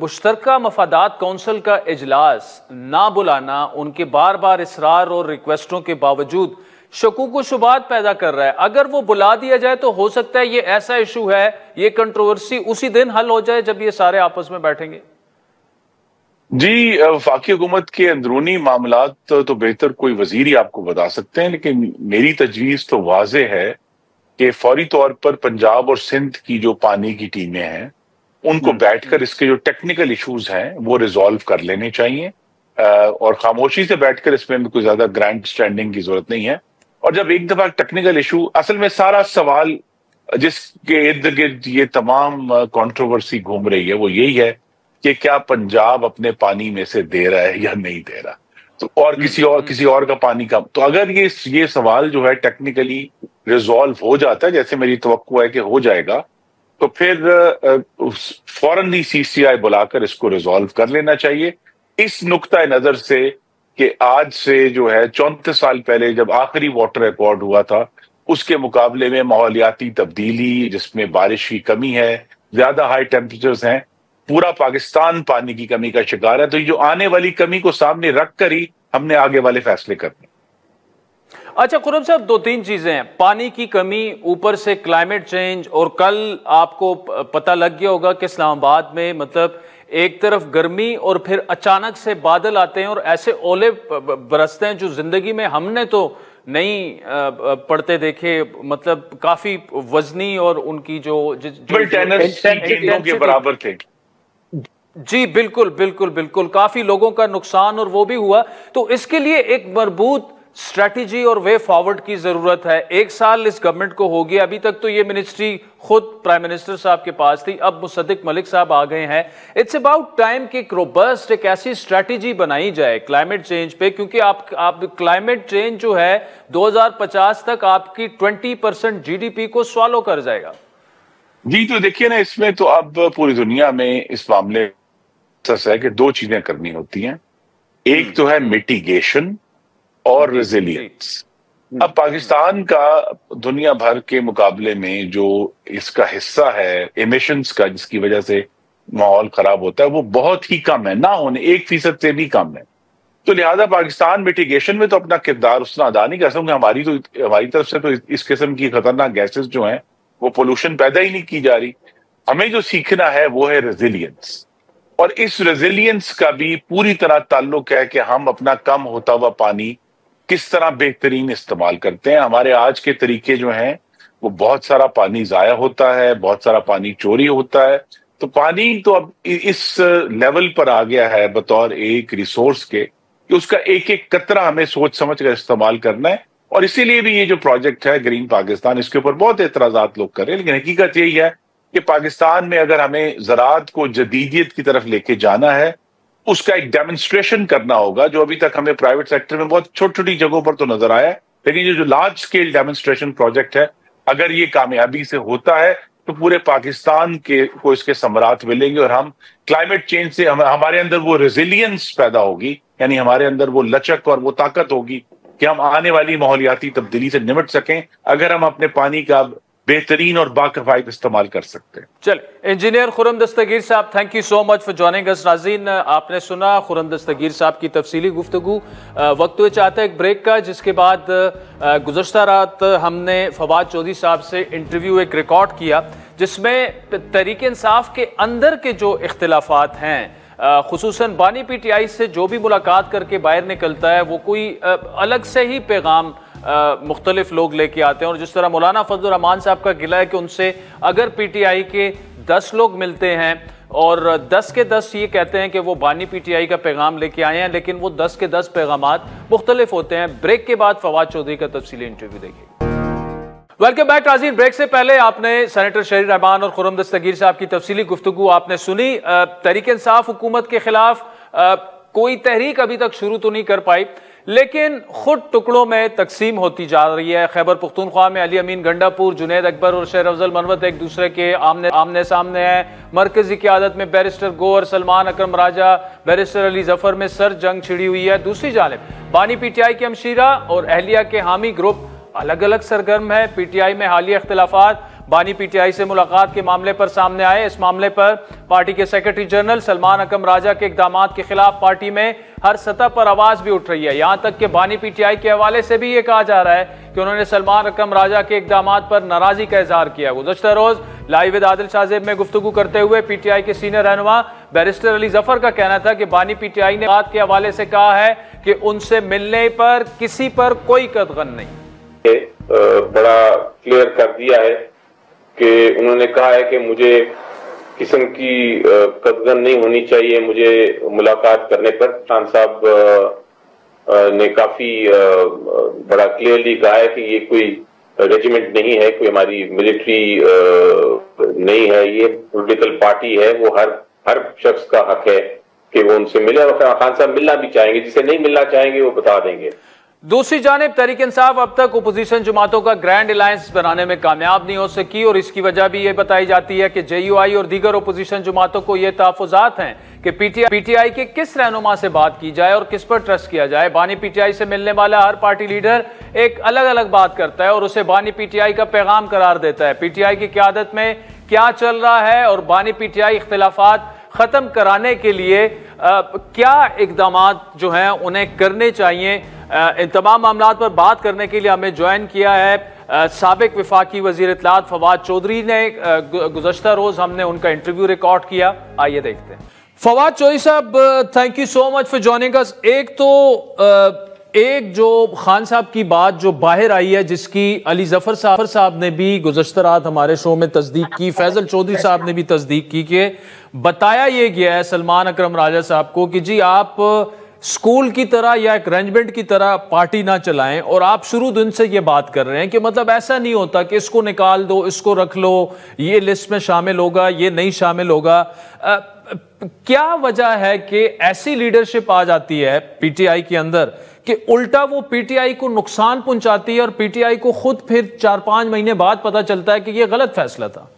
मुश्तरका मफादात कौंसिल का इजलास ना बुलाना उनके बार बार इसरार और रिक्वेस्टों के बावजूद शकूक व शुबात पैदा कर रहा है। अगर वो बुला दिया जाए तो हो सकता है ये ऐसा इशू है, ये कंट्रोवर्सी उसी दिन हल हो जाए जब ये सारे आपस में बैठेंगे। जी, वफाकी हुकूमत के अंदरूनी मामलात तो बेहतर कोई वजीर ही आपको बता सकते हैं, लेकिन मेरी तजवीज़ तो वाज़े है कि फौरी तौर पर पंजाब और सिंध की जो पानी की टीमें हैं उनको बैठकर इसके जो टेक्निकल इश्यूज हैं वो रिजॉल्व कर लेने चाहिए और खामोशी से बैठकर इसमें कोई ज्यादा ग्रैंड स्टैंडिंग की जरूरत नहीं है। और जब एक दफा टेक्निकल इशू, असल में सारा सवाल जिसके इर्द गिर्द ये तमाम कंट्रोवर्सी घूम रही है वो यही है कि क्या पंजाब अपने पानी में से दे रहा है या नहीं दे रहा, तो और किसी और का पानी कम। तो अगर ये सवाल जो है टेक्निकली रिजॉल्व हो जाता है, जैसे मेरी तवक्को है कि हो जाएगा, तो फिर फौरन ही CCI बुलाकर इसको रिजॉल्व कर लेना चाहिए। इस नुक्ता नजर से कि आज से जो है 34 साल पहले जब आखिरी वाटर रिकॉर्ड हुआ था, उसके मुकाबले में माहौलियाती तब्दीली, जिसमें बारिश की कमी है, ज्यादा हाई टेम्परेचर्स हैं, पूरा पाकिस्तान पानी की कमी का शिकार है। तो ये जो आने वाली कमी को सामने रखकर ही हमने आगे वाले फैसले करने। अच्छा खुर्रम साहब, दो तीन चीजें हैं, पानी की कमी, ऊपर से क्लाइमेट चेंज, और कल आपको पता लग गया होगा कि इस्लामाबाद में मतलब एक तरफ गर्मी और फिर अचानक से बादल आते हैं और ऐसे ओले बरसते हैं जो जिंदगी में हमने तो नहीं पढ़ते देखे, मतलब काफी वजनी और उनकी जो के बराबर थे। जी बिल्कुल बिल्कुल बिल्कुल, काफी लोगों का नुकसान और वो भी हुआ। तो इसके लिए एक मजबूत स्ट्रैटेजी और वे फॉरवर्ड की जरूरत है। एक साल इस गवर्नमेंट को हो गया, अभी तक तो ये मिनिस्ट्री खुद प्राइम मिनिस्टर साहब के पास थी, अब मुसद्दिक मलिक साहब आ गए हैं। इट्स अबाउट टाइम कि एक रोबस्ट एक ऐसी स्ट्रैटेजी बनाई जाए क्लाइमेट चेंज पे, क्योंकि आप क्लाइमेट चेंज जो है 2050 तक आपकी 20% GDP को स्वालो कर जाएगा। जी, तो देखिए ना, इसमें तो अब पूरी दुनिया में इस मामले है कि दो चीजें करनी होती हैं। एक तो है मिटिगेशन और रेजिलियंस। अब पाकिस्तान का दुनिया भर के मुकाबले में जो इसका हिस्सा है एमिशंस का, जिसकी वजह से माहौल खराब होता है, वो बहुत ही कम है, ना होने 1% से भी कम है। तो लिहाजा पाकिस्तान मिटिगेशन में तो अपना किरदार उतना अदा नहीं कर सकता। हमारी तरफ से तो इस किस्म की खतरनाक गैसेस जो हैं वो पोल्यूशन पैदा ही नहीं की जा रही। हमें जो सीखना है वो है रेजिलियंस, और इस रेजिलियंस का भी पूरी तरह ताल्लुक है कि हम अपना कम होता हुआ पानी किस तरह बेहतरीन इस्तेमाल करते हैं। हमारे आज के तरीके जो हैं वो बहुत सारा पानी जाया होता है, बहुत सारा पानी चोरी होता है, तो पानी तो अब इस लेवल पर आ गया है बतौर एक रिसोर्स के कि उसका एक एक कतरा हमें सोच समझ कर इस्तेमाल करना है। और इसीलिए भी ये जो प्रोजेक्ट है ग्रीन पाकिस्तान, इसके ऊपर बहुत एतराजात लोग कर रहे हैं, लेकिन हकीकत यही है कि पाकिस्तान में अगर हमें ज़राअत को जदीदियत की तरफ लेके जाना है, उसका एक डेमोन्स्ट्रेशन करना होगा, जो अभी तक हमें प्राइवेट सेक्टर में बहुत छोटी छोटी जगहों पर तो नजर आया है, लेकिन ये जो लार्ज स्केल डेमोन्स्ट्रेशन प्रोजेक्ट है, अगर ये कामयाबी से होता है तो पूरे पाकिस्तान के को इसके समरात मिलेंगे और हम क्लाइमेट चेंज से हमारे अंदर वो रेजिलियंस पैदा होगी, यानी हमारे अंदर वो लचक और वो ताकत होगी कि हम आने वाली माहौलियाती तब्दीली से निपट सकें, अगर हम अपने पानी का बेहतरीन और बाकिफायदा इस्तेमाल कर सकते हैं। चल, इंजीनियर खुर्रम दस्तगीर साहब, thank you so much for joining us. नाज़रीन, आपने सुना खुर्रम दस्तगीर साहब की तफसीली गुफ्तगू। वक्त हुए चाहता है एक ब्रेक का, जिसके बाद गुज़श्ता रात हमने फवाद चौधरी साहब से इंटरव्यू एक रिकॉर्ड किया, जिसमें तहरीक इंसाफ के अंदर के जो इख्तिलाफात हैं, खुसूसन बानी पीटीआई से जो भी मुलाकात करके बाहर निकलता है, वो कोई अलग से ही पैगाम मुख्तलिफ लोग लेके आते हैं। और जिस तरह मौलाना फजल रहमान साहब का गिला है कि उनसे अगर पीटीआई के 10 लोग मिलते हैं और 10 के 10 ये कहते हैं कि वो बानी पीटीआई का पैगाम लेके आए हैं, लेकिन वो 10 के 10 पैगामात मुख्तलिफ होते हैं। ब्रेक के बाद फवाद चौधरी का तफसीली इंटरव्यू देखिए। वेलकम बैक नाज़रीन। ब्रेक से पहले आपने सेनेटर शहीर रहमान और खुर्रम दस्तगीर साहब की तफसीली गुफ्तगू आपने सुनी। तहरीक इंसाफ हुकूमत के खिलाफ कोई तहरीक अभी तक शुरू तो नहीं कर पाई, लेकिन खुद टुकड़ों में तकसीम होती जा रही है। खैबर पुख्तूनख्वा में अली अमीन गंडापुर, जुनैद अकबर और शेर अफजल मनवत एक दूसरे के आमने सामने हैं। मरकजी क़यादत में बैरिस्टर गोहर, सलमान अकरम राजा, बैरिस्टर अली जफर में सर जंग छिड़ी हुई है। दूसरी जानिब बानी पीटीआई के हमशीरा और अहलिया के हामी ग्रुप अलग अलग सरगर्म है। पीटीआई में हालिया इख्तिलाफात बानी पीटीआई से मुलाकात के मामले पर सामने आए। इस मामले पर पार्टी के सेक्रेटरी जनरल सलमान अकरम राजा के इकदामात के खिलाफ पार्टी में हर सतह पर आवाज भी उठ रही है। यहां तक कि बानी पीटीआई के हवाले से भी ये कहा जा रहा है कि उन्होंने सलमान अकरम राजा के इकदामात पर नाराजगी का इजहार किया। गुज़श्ता रोज लाइव विद आदिल शाहजेब में गुफ्तगू करते हुए पीटीआई के सीनियर रहनुमा बैरिस्टर अली जफर का कहना था कि बानी पीटीआई ने बात के हवाले से कहा है कि उनसे मिलने पर किसी पर कोई कदगन नहीं। बड़ा क्लियर कर दिया है कि उन्होंने कहा है कि मुझे किस्म की कदगन नहीं होनी चाहिए मुझे मुलाकात करने पर। खान साहब ने काफी बड़ा क्लियरली कहा है कि ये कोई रेजिमेंट नहीं है, कोई हमारी मिलिट्री नहीं है, ये पॉलिटिकल पार्टी है। वो हर शख्स का हक है कि वो उनसे मिले और खान साहब मिलना भी चाहेंगे, जिसे नहीं मिलना चाहेंगे वो बता देंगे। दूसरी जानिब तहरीक इंसाफ अब तक ओपोजिशन जमातों का ग्रैंड अलायंस बनाने में कामयाब नहीं हो सकी और इसकी वजह भी ये बताई जाती है कि JUI और दीगर ओपोजिशन जमातों को ये तहफ़्फ़ुज़ात हैं कि पीटीआई के किस रहनुमा से बात की जाए और किस पर ट्रस्ट किया जाए। बानी पीटीआई से मिलने वाला हर पार्टी लीडर एक अलग अलग बात करता है और उसे बानी पीटीआई का पैगाम करार देता है। पीटीआई की क़यादत में क्या चल रहा है और बानी पीटीआई इख्तिलाफात ख़त्म कराने के लिए क्या इक़दामात जो हैं उन्हें करने चाहिए। इन तमाम मामलों पर बात करने के लिए हमें ज्वाइन किया है साबिक वफाकी वज़ीर इत्तलात फवाद चौधरी ने। गुज़श्ता रोज़ हमने उनका इंटरव्यू रिकॉर्ड किया, आइए देखते हैं। फवाद चौधरी साहब, thank you so much for joining us. एक जो खान साहब की बात जो बाहर आई है, जिसकी अली जफर साहब ने भी गुज़श्ता रात हमारे शो में तस्दीक की, फैजल चौधरी साहब ने भी तस्दीक की कि बताया ये गया है सलमान अकरम राजा साहब को कि जी आप स्कूल की तरह या एक अरेंजमेंट की तरह पार्टी ना चलाएं और आप शुरू दिन से ये बात कर रहे हैं कि मतलब ऐसा नहीं होता कि इसको निकाल दो, इसको रख लो, ये लिस्ट में शामिल होगा, ये नहीं शामिल होगा। क्या वजह है कि ऐसी लीडरशिप आ जाती है पीटीआई के अंदर कि उल्टा वो पीटीआई को नुकसान पहुंचाती है और पीटीआई को खुद फिर 4-5 महीने बाद पता चलता है कि ये गलत फैसला था?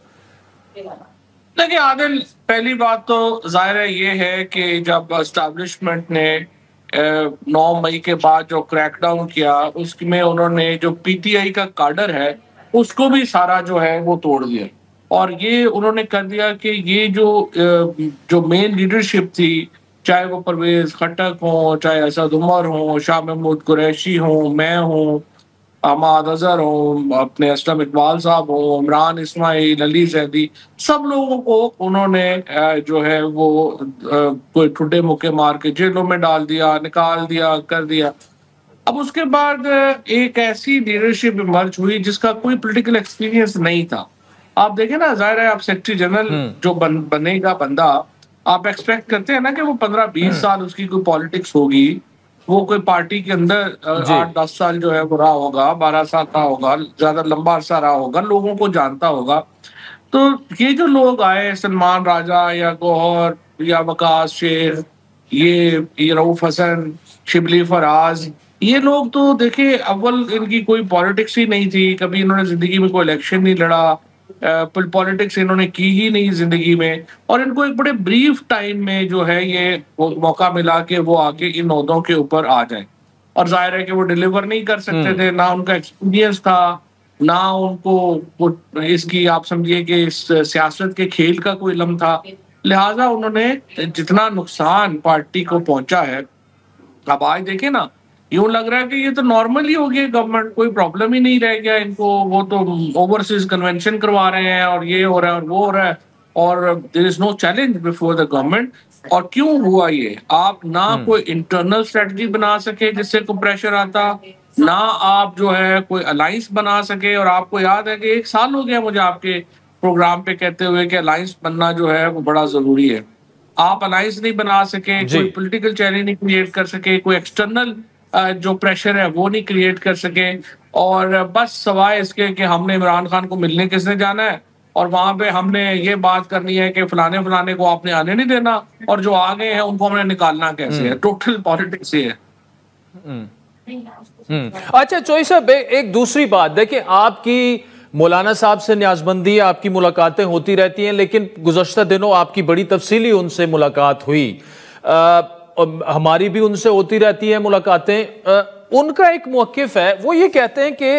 देखिए आदिल, पहली बात तो जाहिर है ये है कि जब एस्टैब्लिशमेंट ने 9 मई के बाद जो क्रैकडाउन किया उसमें उन्होंने जो पीटीआई का काडर है उसको भी सारा जो है वो तोड़ दिया और ये उन्होंने कर दिया कि ये जो मेन लीडरशिप थी, चाहे वो परवेज खट्टक हो, चाहे असद उमर हो, शाह महमूद कुरैशी हो, मैं हूँ, अहमद अजहर हो, अपने असलम इकबाल साहब हो, इमरान इस्माइल, अली जैदी, सब लोगों को उन्होंने जो है वो कोई ठुड्डे मुक्के मार के जेलों में डाल दिया, निकाल दिया, कर दिया। अब उसके बाद एक ऐसी लीडरशिप इमर्ज हुई जिसका कोई पॉलिटिकल एक्सपीरियंस नहीं था आप देखें ना, जाहिर है आप सेक्रेटरी जनरल जो बनेगा बंदा, आप एक्सपेक्ट करते हैं ना कि वो 15-20 साल उसकी कोई पॉलिटिक्स होगी, वो कोई पार्टी के अंदर 8-10 साल जो है वो रहा होगा, 12 साल रहा होगा, ज्यादा लंबा अरसा रहा होगा, लोगों को जानता होगा। तो ये जो लोग आए, सलमान राजा या गौहर या वकास शेख, ये रऊफ हसन, शिबली फराज, ये लोग तो देखिए अव्वल इनकी कोई पॉलिटिक्स ही नहीं थी, कभी इन्होंने जिंदगी में कोई इलेक्शन नहीं लड़ा, पॉलिटिक्स इन्होंने की ही नहीं जिंदगी में, और इनको एक बड़े ब्रीफ टाइम में जो है ये मौका मिला कि वो आके इन ओहदों के ऊपर आ जाए। और जाहिर है कि वो डिलीवर नहीं कर सकते थे, ना उनका एक्सपीरियंस था, ना उनको इसकी आप समझिए कि इस सियासत के खेल का कोई इल्म था। लिहाजा उन्होंने जितना नुकसान पार्टी को पहुंचा है, अब आज देखें ना, यूं लग रहा है कि ये तो नॉर्मल ही हो गया, गवर्नमेंट कोई प्रॉब्लम ही नहीं रह गया इनको, वो तो ओवरसीज कन्वेंशन करवा रहे हैं और ये हो रहा है और वो हो रहा है, और there is no challenge before the government. और क्यों हुआ ये? आप ना कोई इंटरनल स्ट्रेटजी बना सके जिससे कोई प्रेशर आता, ना आप जो है कोई अलायंस बना सके। और आपको याद है कि 1 साल हो गया मुझे आपके प्रोग्राम पे कहते हुए कि अलायंस बनना जो है वो बड़ा जरूरी है। आप अलायंस नहीं बना सके, कोई पॉलिटिकल चैलेंज नहीं क्रिएट कर सके, कोई एक्सटर्नल जो प्रेशर है वो नहीं क्रिएट कर सके, और बस सवाए इसके कि हमने इमरान खान को मिलने किसने जाना है और वहां पे हमने ये बात करनी है कि फलाने फलाने को आपने आने नहीं देना, और जो आ गए हैं उनको हमने निकालना कैसे है। टोटल पॉलिटिक्स ये है। अच्छा चोई साहब, एक दूसरी बात देखिए, आपकी मौलाना साहब से न्याजबंदी है, आपकी मुलाकातें होती रहती हैं, लेकिन गुज़श्ता दिनों आपकी बड़ी तफसीली उनसे मुलाकात हुई, हमारी भी उनसे होती रहती है मुलाकातें। उनका एक मौक़िफ़ है, वो ये कहते हैं कि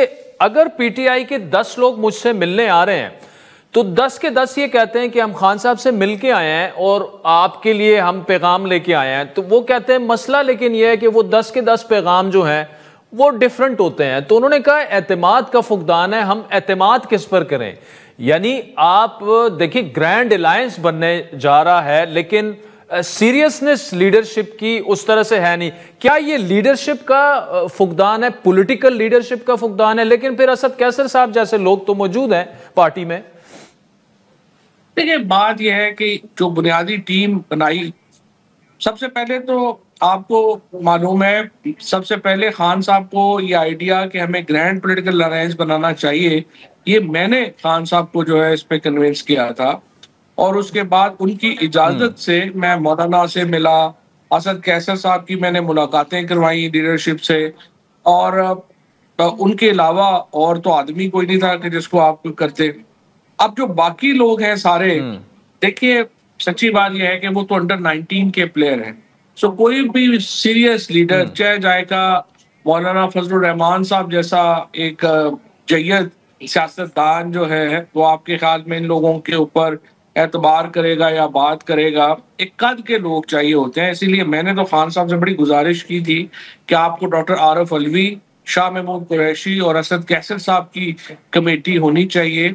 अगर पीटीआई के 10 लोग मुझसे मिलने आ रहे हैं तो 10 के 10 ये कहते हैं कि हम खान साहब से मिल के आए हैं और आपके लिए हम पैगाम लेके आए हैं। तो वो कहते हैं मसला लेकिन यह है कि वो 10 के 10 पैगाम जो हैं वो डिफरेंट होते हैं। तो उन्होंने कहा एतमाद का फुकदान है, हम एतमाद किस पर करें? यानी आप देखिए ग्रैंड अलायंस बनने जा रहा है, लेकिन सीरियसनेस लीडरशिप की उस तरह से है नहीं। क्या ये लीडरशिप का फुकदान है, पॉलिटिकल लीडरशिप का फुकदान है? लेकिन फिर असद कैसर साहब जैसे लोग तो मौजूद हैं पार्टी में। देखिए बात यह है कि जो बुनियादी टीम बनाई, सबसे पहले तो आपको मालूम है, सबसे पहले खान साहब को ये आइडिया कि हमें ग्रैंड पॉलिटिकल अलायंस बनाना चाहिए, ये मैंने खान साहब को जो है इस पे कन्विंस किया था। और उसके बाद उनकी इजाजत से मैं मौलाना से मिला, असद कैसर साहब की मैंने मुलाकातें करवाई लीडरशिप से, और उनके अलावा और तो आदमी कोई नहीं था कि जिसको आप करते। अब जो बाकी लोग हैं सारे, देखिए सच्ची बात यह है कि वो तो अंडर 19 के प्लेयर हैं। सो कोई भी सीरियस लीडर, चाहे जाएगा मौलाना फजलुर रहमान साहब जैसा एक जय्यद सियासतदान जो है, वो आपके ख्याल में इन लोगों के ऊपर एतबार करेगा या बात करेगा? एक कद के लोग चाहिए होते हैं। इसीलिए मैंने तो खान साहब से बड़ी गुजारिश की थी कि आपको डॉक्टर आरिफ अलवी, शाह महमूद कुरैशी और असद कैसर साहब की कमेटी होनी चाहिए,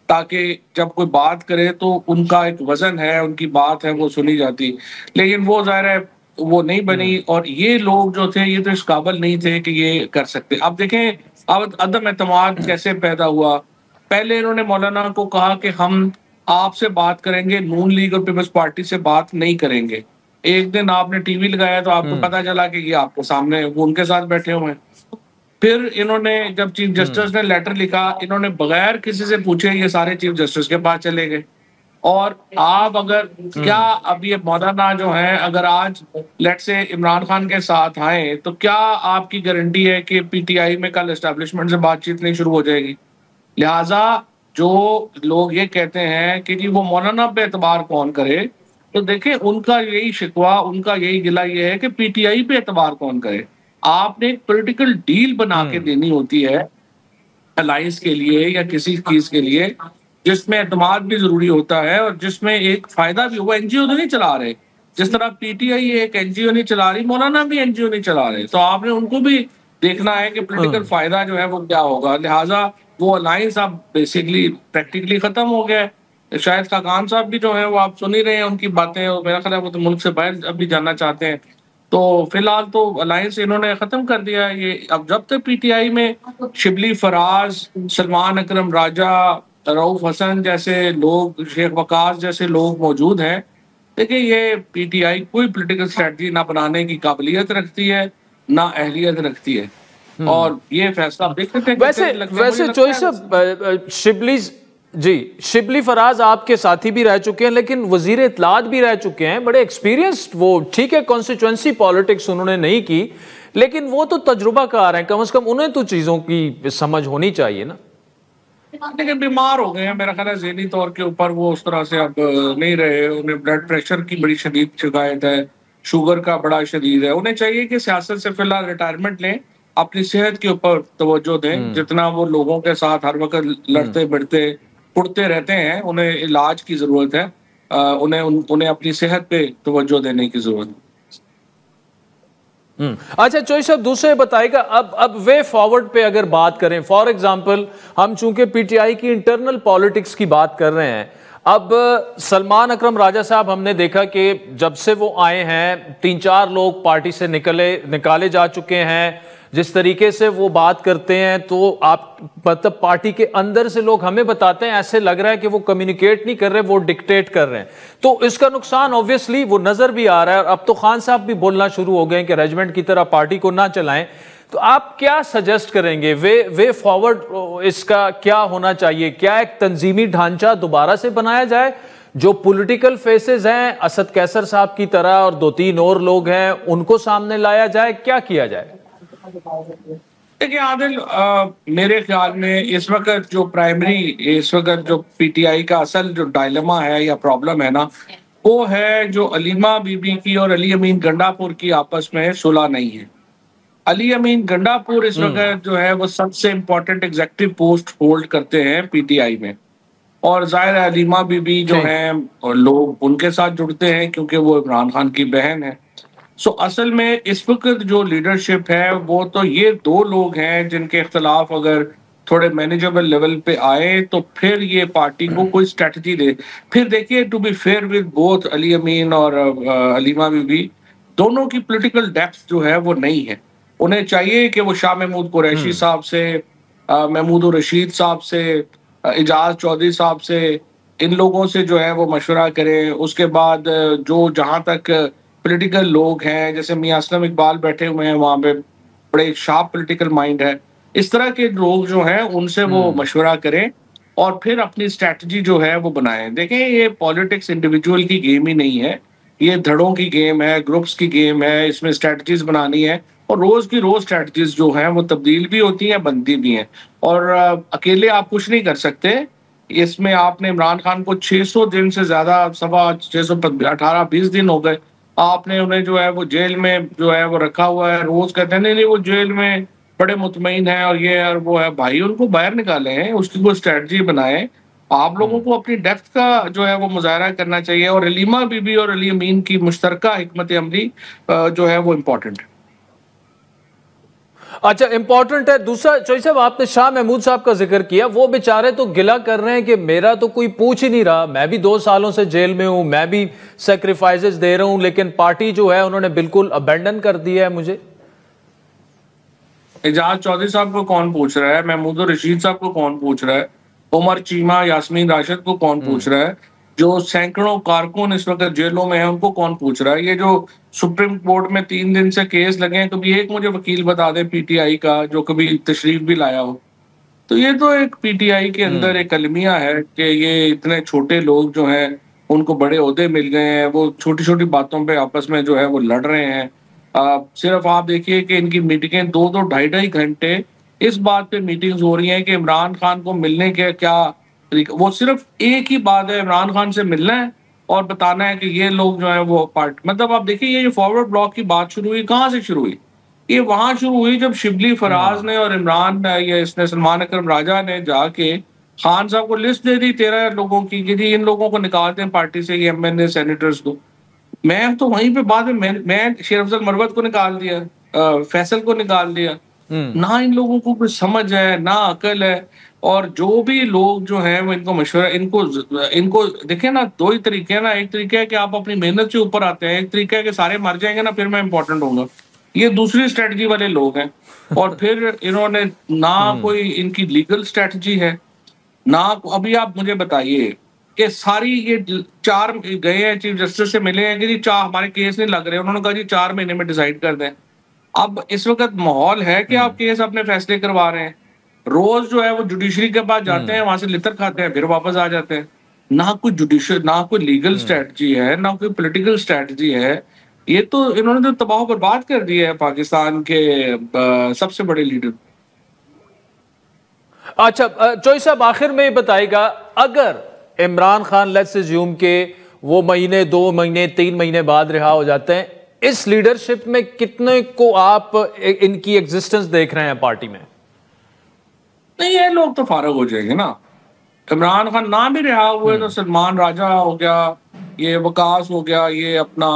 ताकि जब कोई बात करे तो उनका एक वजन है, उनकी बात है वो सुनी जाती। लेकिन वो ज़ाहिर है वो नहीं बनी, और ये लोग जो थे ये तो इस काबिल नहीं थे कि ये कर सकते। अब देखें अब अदम एतमाद कैसे पैदा हुआ। पहले इन्होंने मौलाना को कहा कि हम आपसे बात करेंगे, नून लीग और पीपल्स पार्टी से बात नहीं करेंगे। एक दिन आपने टीवी लगाया तो आपको पता चला कि ये आपके सामने वो उनके साथ बैठे हुए हैं। फिर इन्होंने जब चीफ जस्टिस ने लेटर लिखा, इन्होंने बगैर किसी से पूछे ये सारे चीफ जस्टिस के पास चले गए। और आप अगर क्या अब ये मौलाना जो है अगर आज लेट से इमरान खान के साथ आए तो क्या आपकी गारंटी है कि पीटीआई में कल एस्टेब्लिशमेंट से बातचीत नहीं शुरू हो जाएगी? लिहाजा जो लोग ये कहते हैं कि जी वो मौलाना पे एतबार कौन करे, तो देखें उनका यही शिकवा, उनका यही गिला ये है कि पीटीआई पे एतबार कौन करे। आपने एक पॉलिटिकल डील बना के देनी होती है अलायंस के लिए या किसी चीज के लिए, जिसमें एतमाद भी जरूरी होता है और जिसमें एक फायदा भी हो। एनजीओ तो नहीं चला रहे, जिस तरह पीटीआई एक एनजीओ नहीं चला रही, मौलाना भी एनजीओ नहीं चला रहे, तो आपने उनको भी देखना है कि पॉलिटिकल फायदा जो है वो क्या होगा। लिहाजा वो अलायंस अब बेसिकली प्रैक्टिकली खत्म हो गया है। शायद खान साहब भी जो है वो आप सुन ही रहे हैं उनकी बातें, और मेरा ख्याल है वो तो मुल्क से बाहर अभी जाना चाहते हैं। तो फिलहाल तो अलायंस इन्होंने खत्म कर दिया ये। अब जब तक पीटीआई में शिबली फराज, सलमान अकरम राजा, रऊफ हसन जैसे लोग, शेख वकास जैसे लोग मौजूद हैं, देखिए ये पीटीआई कोई पॉलिटिकल स्ट्रेटजी ना बनाने की काबिलियत रखती है ना अहलियत रखती है, और ये फैसला आप देख सकते हैं। वैसे चोई साहब, शिबली फराज आपके साथी भी रह चुके हैं, लेकिन वजीर इत्तलात भी रह चुके हैं, बड़े एक्सपीरियंस्ड। वो ठीक है कॉन्स्टिट्यूएंसी पॉलिटिक्स उन्होंने नहीं की, लेकिन वो तो तजुर्बाकार हैं, कम से कम उन्हें तो चीजों की समझ होनी चाहिए ना। लेकिन बीमार हो गए हैं मेरा ख्याल है, ज़हनी तौर के ऊपर वो उस तरह से अब नहीं रहे। उन्हें ब्लड प्रेशर की बड़ी शदीद शिकायत है, शुगर का बड़ा शदीद है। उन्हें चाहिए कि सियासत से फिलहाल रिटायरमेंट लें, अपनी सेहत के ऊपर तवज्जो दें। जितना वो लोगों के साथ हर वक्त लड़ते भिड़ते उड़ते रहते हैं, उन्हें इलाज की जरूरत है, उन्हें अपनी सेहत पे तवज्जो देने की जरूरत है। अच्छा चोई साहब, दूसरे बताएगा, अब वे फॉरवर्ड पे अगर बात करें, फॉर एग्जांपल हम चूंकि पीटीआई की इंटरनल पॉलिटिक्स की बात कर रहे हैं, अब सलमान अकरम राजा साहब हमने देखा कि जब से वो आए हैं 3-4 लोग पार्टी से निकाले जा चुके हैं। जिस तरीके से वो बात करते हैं तो आप मतलब पार्टी के अंदर से लोग हमें बताते हैं ऐसे लग रहा है कि वो कम्युनिकेट नहीं कर रहे, वो डिक्टेट कर रहे हैं। तो इसका नुकसान ऑब्वियसली वो नजर भी आ रहा है, और अब तो खान साहब भी बोलना शुरू हो गए कि रेजिमेंट की तरह पार्टी को ना चलाएं। तो आप क्या सजेस्ट करेंगे, वे फॉरवर्ड इसका क्या होना चाहिए? क्या एक तंजीमी ढांचा दोबारा से बनाया जाए, जो पॉलिटिकल फेसेस हैं असद कैसर साहब की तरह और 2-3 और लोग हैं उनको सामने लाया जाए, क्या किया जाए? देखिए आदिल, मेरे ख्याल में इस वक्त जो पीटीआई का असल जो डायलेमा है या प्रॉब्लम है ना, वो है जो अलीमा बीबी की और अली अमीन गंडापुर की आपस में सुलह नहीं है। अली अमीन गंडापुर इस वक्त जो है वो सबसे इम्पोर्टेंट एग्जीक्यूटिव पोस्ट होल्ड करते हैं पीटीआई में, और जाहिर है अलीमा बीबी जो है और लोग उनके साथ जुड़ते हैं क्योंकि वो इमरान खान की बहन है। सो असल में इस वक्त जो लीडरशिप है वो तो ये 2 लोग हैं जिनके इख्तलाफ अगर थोड़े मैनेजेबल लेवल पे आए तो फिर ये पार्टी को कोई स्ट्रेटजी दे। फिर देखिए, to be fair with both Ali Amin और अलीमा बीबी, दोनों की पॉलिटिकल डेप्थ जो है वो नहीं है। उन्हें चाहिए कि वो शाह महमूद कुरैशी साहब से, महमूद रशीद साहब से, एजाज चौधरी साहब से, इन लोगों से जो है वो मशवरा करें। उसके बाद जो जहाँ तक पॉलिटिकल लोग हैं, जैसे मियां असलम इकबाल बैठे हुए हैं वहाँ पे, बड़े शार्प पॉलिटिकल माइंड है, इस तरह के लोग जो हैं उनसे वो मशवरा करें और फिर अपनी स्ट्रैटेजी जो है वो बनाएं। देखें, ये पॉलिटिक्स इंडिविजुअल की गेम ही नहीं है, ये धड़ों की गेम है, ग्रुप्स की गेम है। इसमें स्ट्रैटेजीज बनानी है और रोज की रोज स्ट्रैटेजीज जो हैं वो तब्दील भी होती हैं, बनती भी हैं, और अकेले आप कुछ नहीं कर सकते। इसमें आपने इमरान खान को 600 दिन से ज्यादा, 18-20 दिन हो गए, आपने उन्हें जो है वो जेल में जो है वो रखा हुआ है। रोज कहते हैं नहीं वो जेल में बड़े मुतमईन है और ये और वो है। भाई उनको बाहर निकाले हैं, उसकी कोई स्ट्रेटजी बनाए। आप लोगों को अपनी डेप्थ का जो है वो मुजाहरा करना चाहिए, और अलीमा बीबी और अली अमीन की मुश्तरका हिकमत अमली जो है वो इम्पोर्टेंट है। अच्छा, इंपॉर्टेंट है। दूसरा चोई साहब, आपने शाह महमूद साहब का जिक्र किया, वो बेचारे तो गिला कर रहे हैं कि मेरा तो कोई पूछ ही नहीं रहा, मैं भी 2 सालों से जेल में हूं, मैं भी सैक्रिफाइसेस दे रहा हूं, लेकिन पार्टी जो है उन्होंने बिल्कुल अबेंडन कर दिया है मुझे। एजाज चौधरी साहब को कौन पूछ रहा है? महमूद रशीद साहब को कौन पूछ रहा है? उमर चीमा, यास्मीन राशिद को कौन पूछ रहा है? जो सैकड़ों कारकुन इस वक्त जेलों में हैं उनको कौन पूछ रहा है? ये जो सुप्रीम कोर्ट में 3 दिन से केस लगे हैं, कभी एक मुझे वकील बता दे पीटीआई का जो कभी तशरीफ भी लाया हो। तो ये तो एक पीटीआई के अंदर एक अलमिया है कि ये इतने छोटे लोग जो हैं उनको बड़े ओहदे मिल गए हैं, वो छोटी छोटी बातों पे आपस में जो है वो लड़ रहे हैं। सिर्फ आप देखिए कि इनकी मीटिंगें 2-2, 2.5 घंटे इस बात पे मीटिंग्स हो रही हैं कि इमरान खान को मिलने के क्या, वो सिर्फ एक ही बात है, इमरान खान से मिलना है और बताना है कि ये लोग जो है वो पार्ट, मतलब आप देखिए ये जो फॉरवर्ड ब्लॉक की बात शुरू हुई, कहाँ से शुरू हुई? ये वहां शुरू हुई जब शिबली फराज ने और इमरान ये इसने सलमान अकरम राजा ने जाके खान साहब को लिस्ट दे दी 13 लोगों की कि जी इन लोगों को निकालते हैं पार्टी से, ये एमएनए सेनेटर्स को। मैं तो वहीं पे बाद में मैं शेर अफजल मरवत को निकाल दिया, फैसल को निकाल दिया। ना इन लोगों को कुछ समझ है ना अकल है, और जो भी लोग जो हैं वो इनको मशवरा, इनको देखें ना, 2 ही तरीके हैं ना। एक तरीका है कि आप अपनी मेहनत से ऊपर आते हैं, एक तरीका है कि सारे मर जाएंगे ना फिर मैं इंपॉर्टेंट होऊंगा। ये दूसरी स्ट्रेटजी वाले लोग हैं। और फिर इन्होंने ना कोई इनकी लीगल स्ट्रेटजी है, ना अभी आप मुझे बताइए कि सारी ये 4 गए हैं चीफ जस्टिस से मिले हैं कि जी 4 हमारे केस नहीं लग रहे, उन्होंने कहा जी 4 महीने में डिसाइड कर दें। अब इस वक्त माहौल है कि आप केस अपने फैसले करवा रहे हैं, रोज जो है वो जुडिशरी के पास जाते हैं, वहां से लितर खाते हैं, फिर वापस आ जाते हैं। ना कोई जुडिशियल, ना कोई लीगल स्ट्रेटजी है, ना कोई पॉलिटिकल स्ट्रेटजी है। ये तो इन्होंने तो तबाह बर्बाद कर दिया है पाकिस्तान के सबसे बड़े लीडर। अच्छा चौधरी साहब, आखिर में बताएगा, अगर इमरान खान लेट्स अज्यूम के वो महीने 2 महीने 3 महीने बाद रिहा हो जाते हैं, इस लीडरशिप में कितने को आप इनकी एग्जिस्टेंस देख रहे हैं पार्टी में? नहीं, ये लोग तो फारग हो जाएंगे ना। इमरान खान ना भी रिहा हुए तो सलमान राजा हो गया, ये वकास हो गया, ये अपना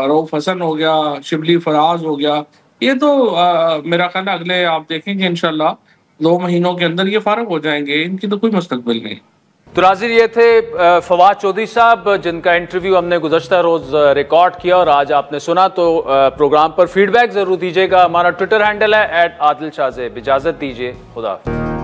रऊफ हसन हो गया, शिबली फराज हो गया, ये तो मेरा ख्याल अगले आप देखेंगे इंशाल्लाह 2 महीनों के अंदर ये फारग हो जाएंगे, इनकी तो कोई मुस्तकबिल नहीं। तो नाज़रीन, ये थे फवाद चौधरी साहब, जिनका इंटरव्यू हमने गुज़श्ता रोज़ रिकॉर्ड किया और आज आपने सुना। तो प्रोग्राम पर फीडबैक ज़रूर दीजिएगा। हमारा ट्विटर हैंडल है @आदिल शाज़ेब। इजाज़त दीजिए, खुदा हाफ़िज़।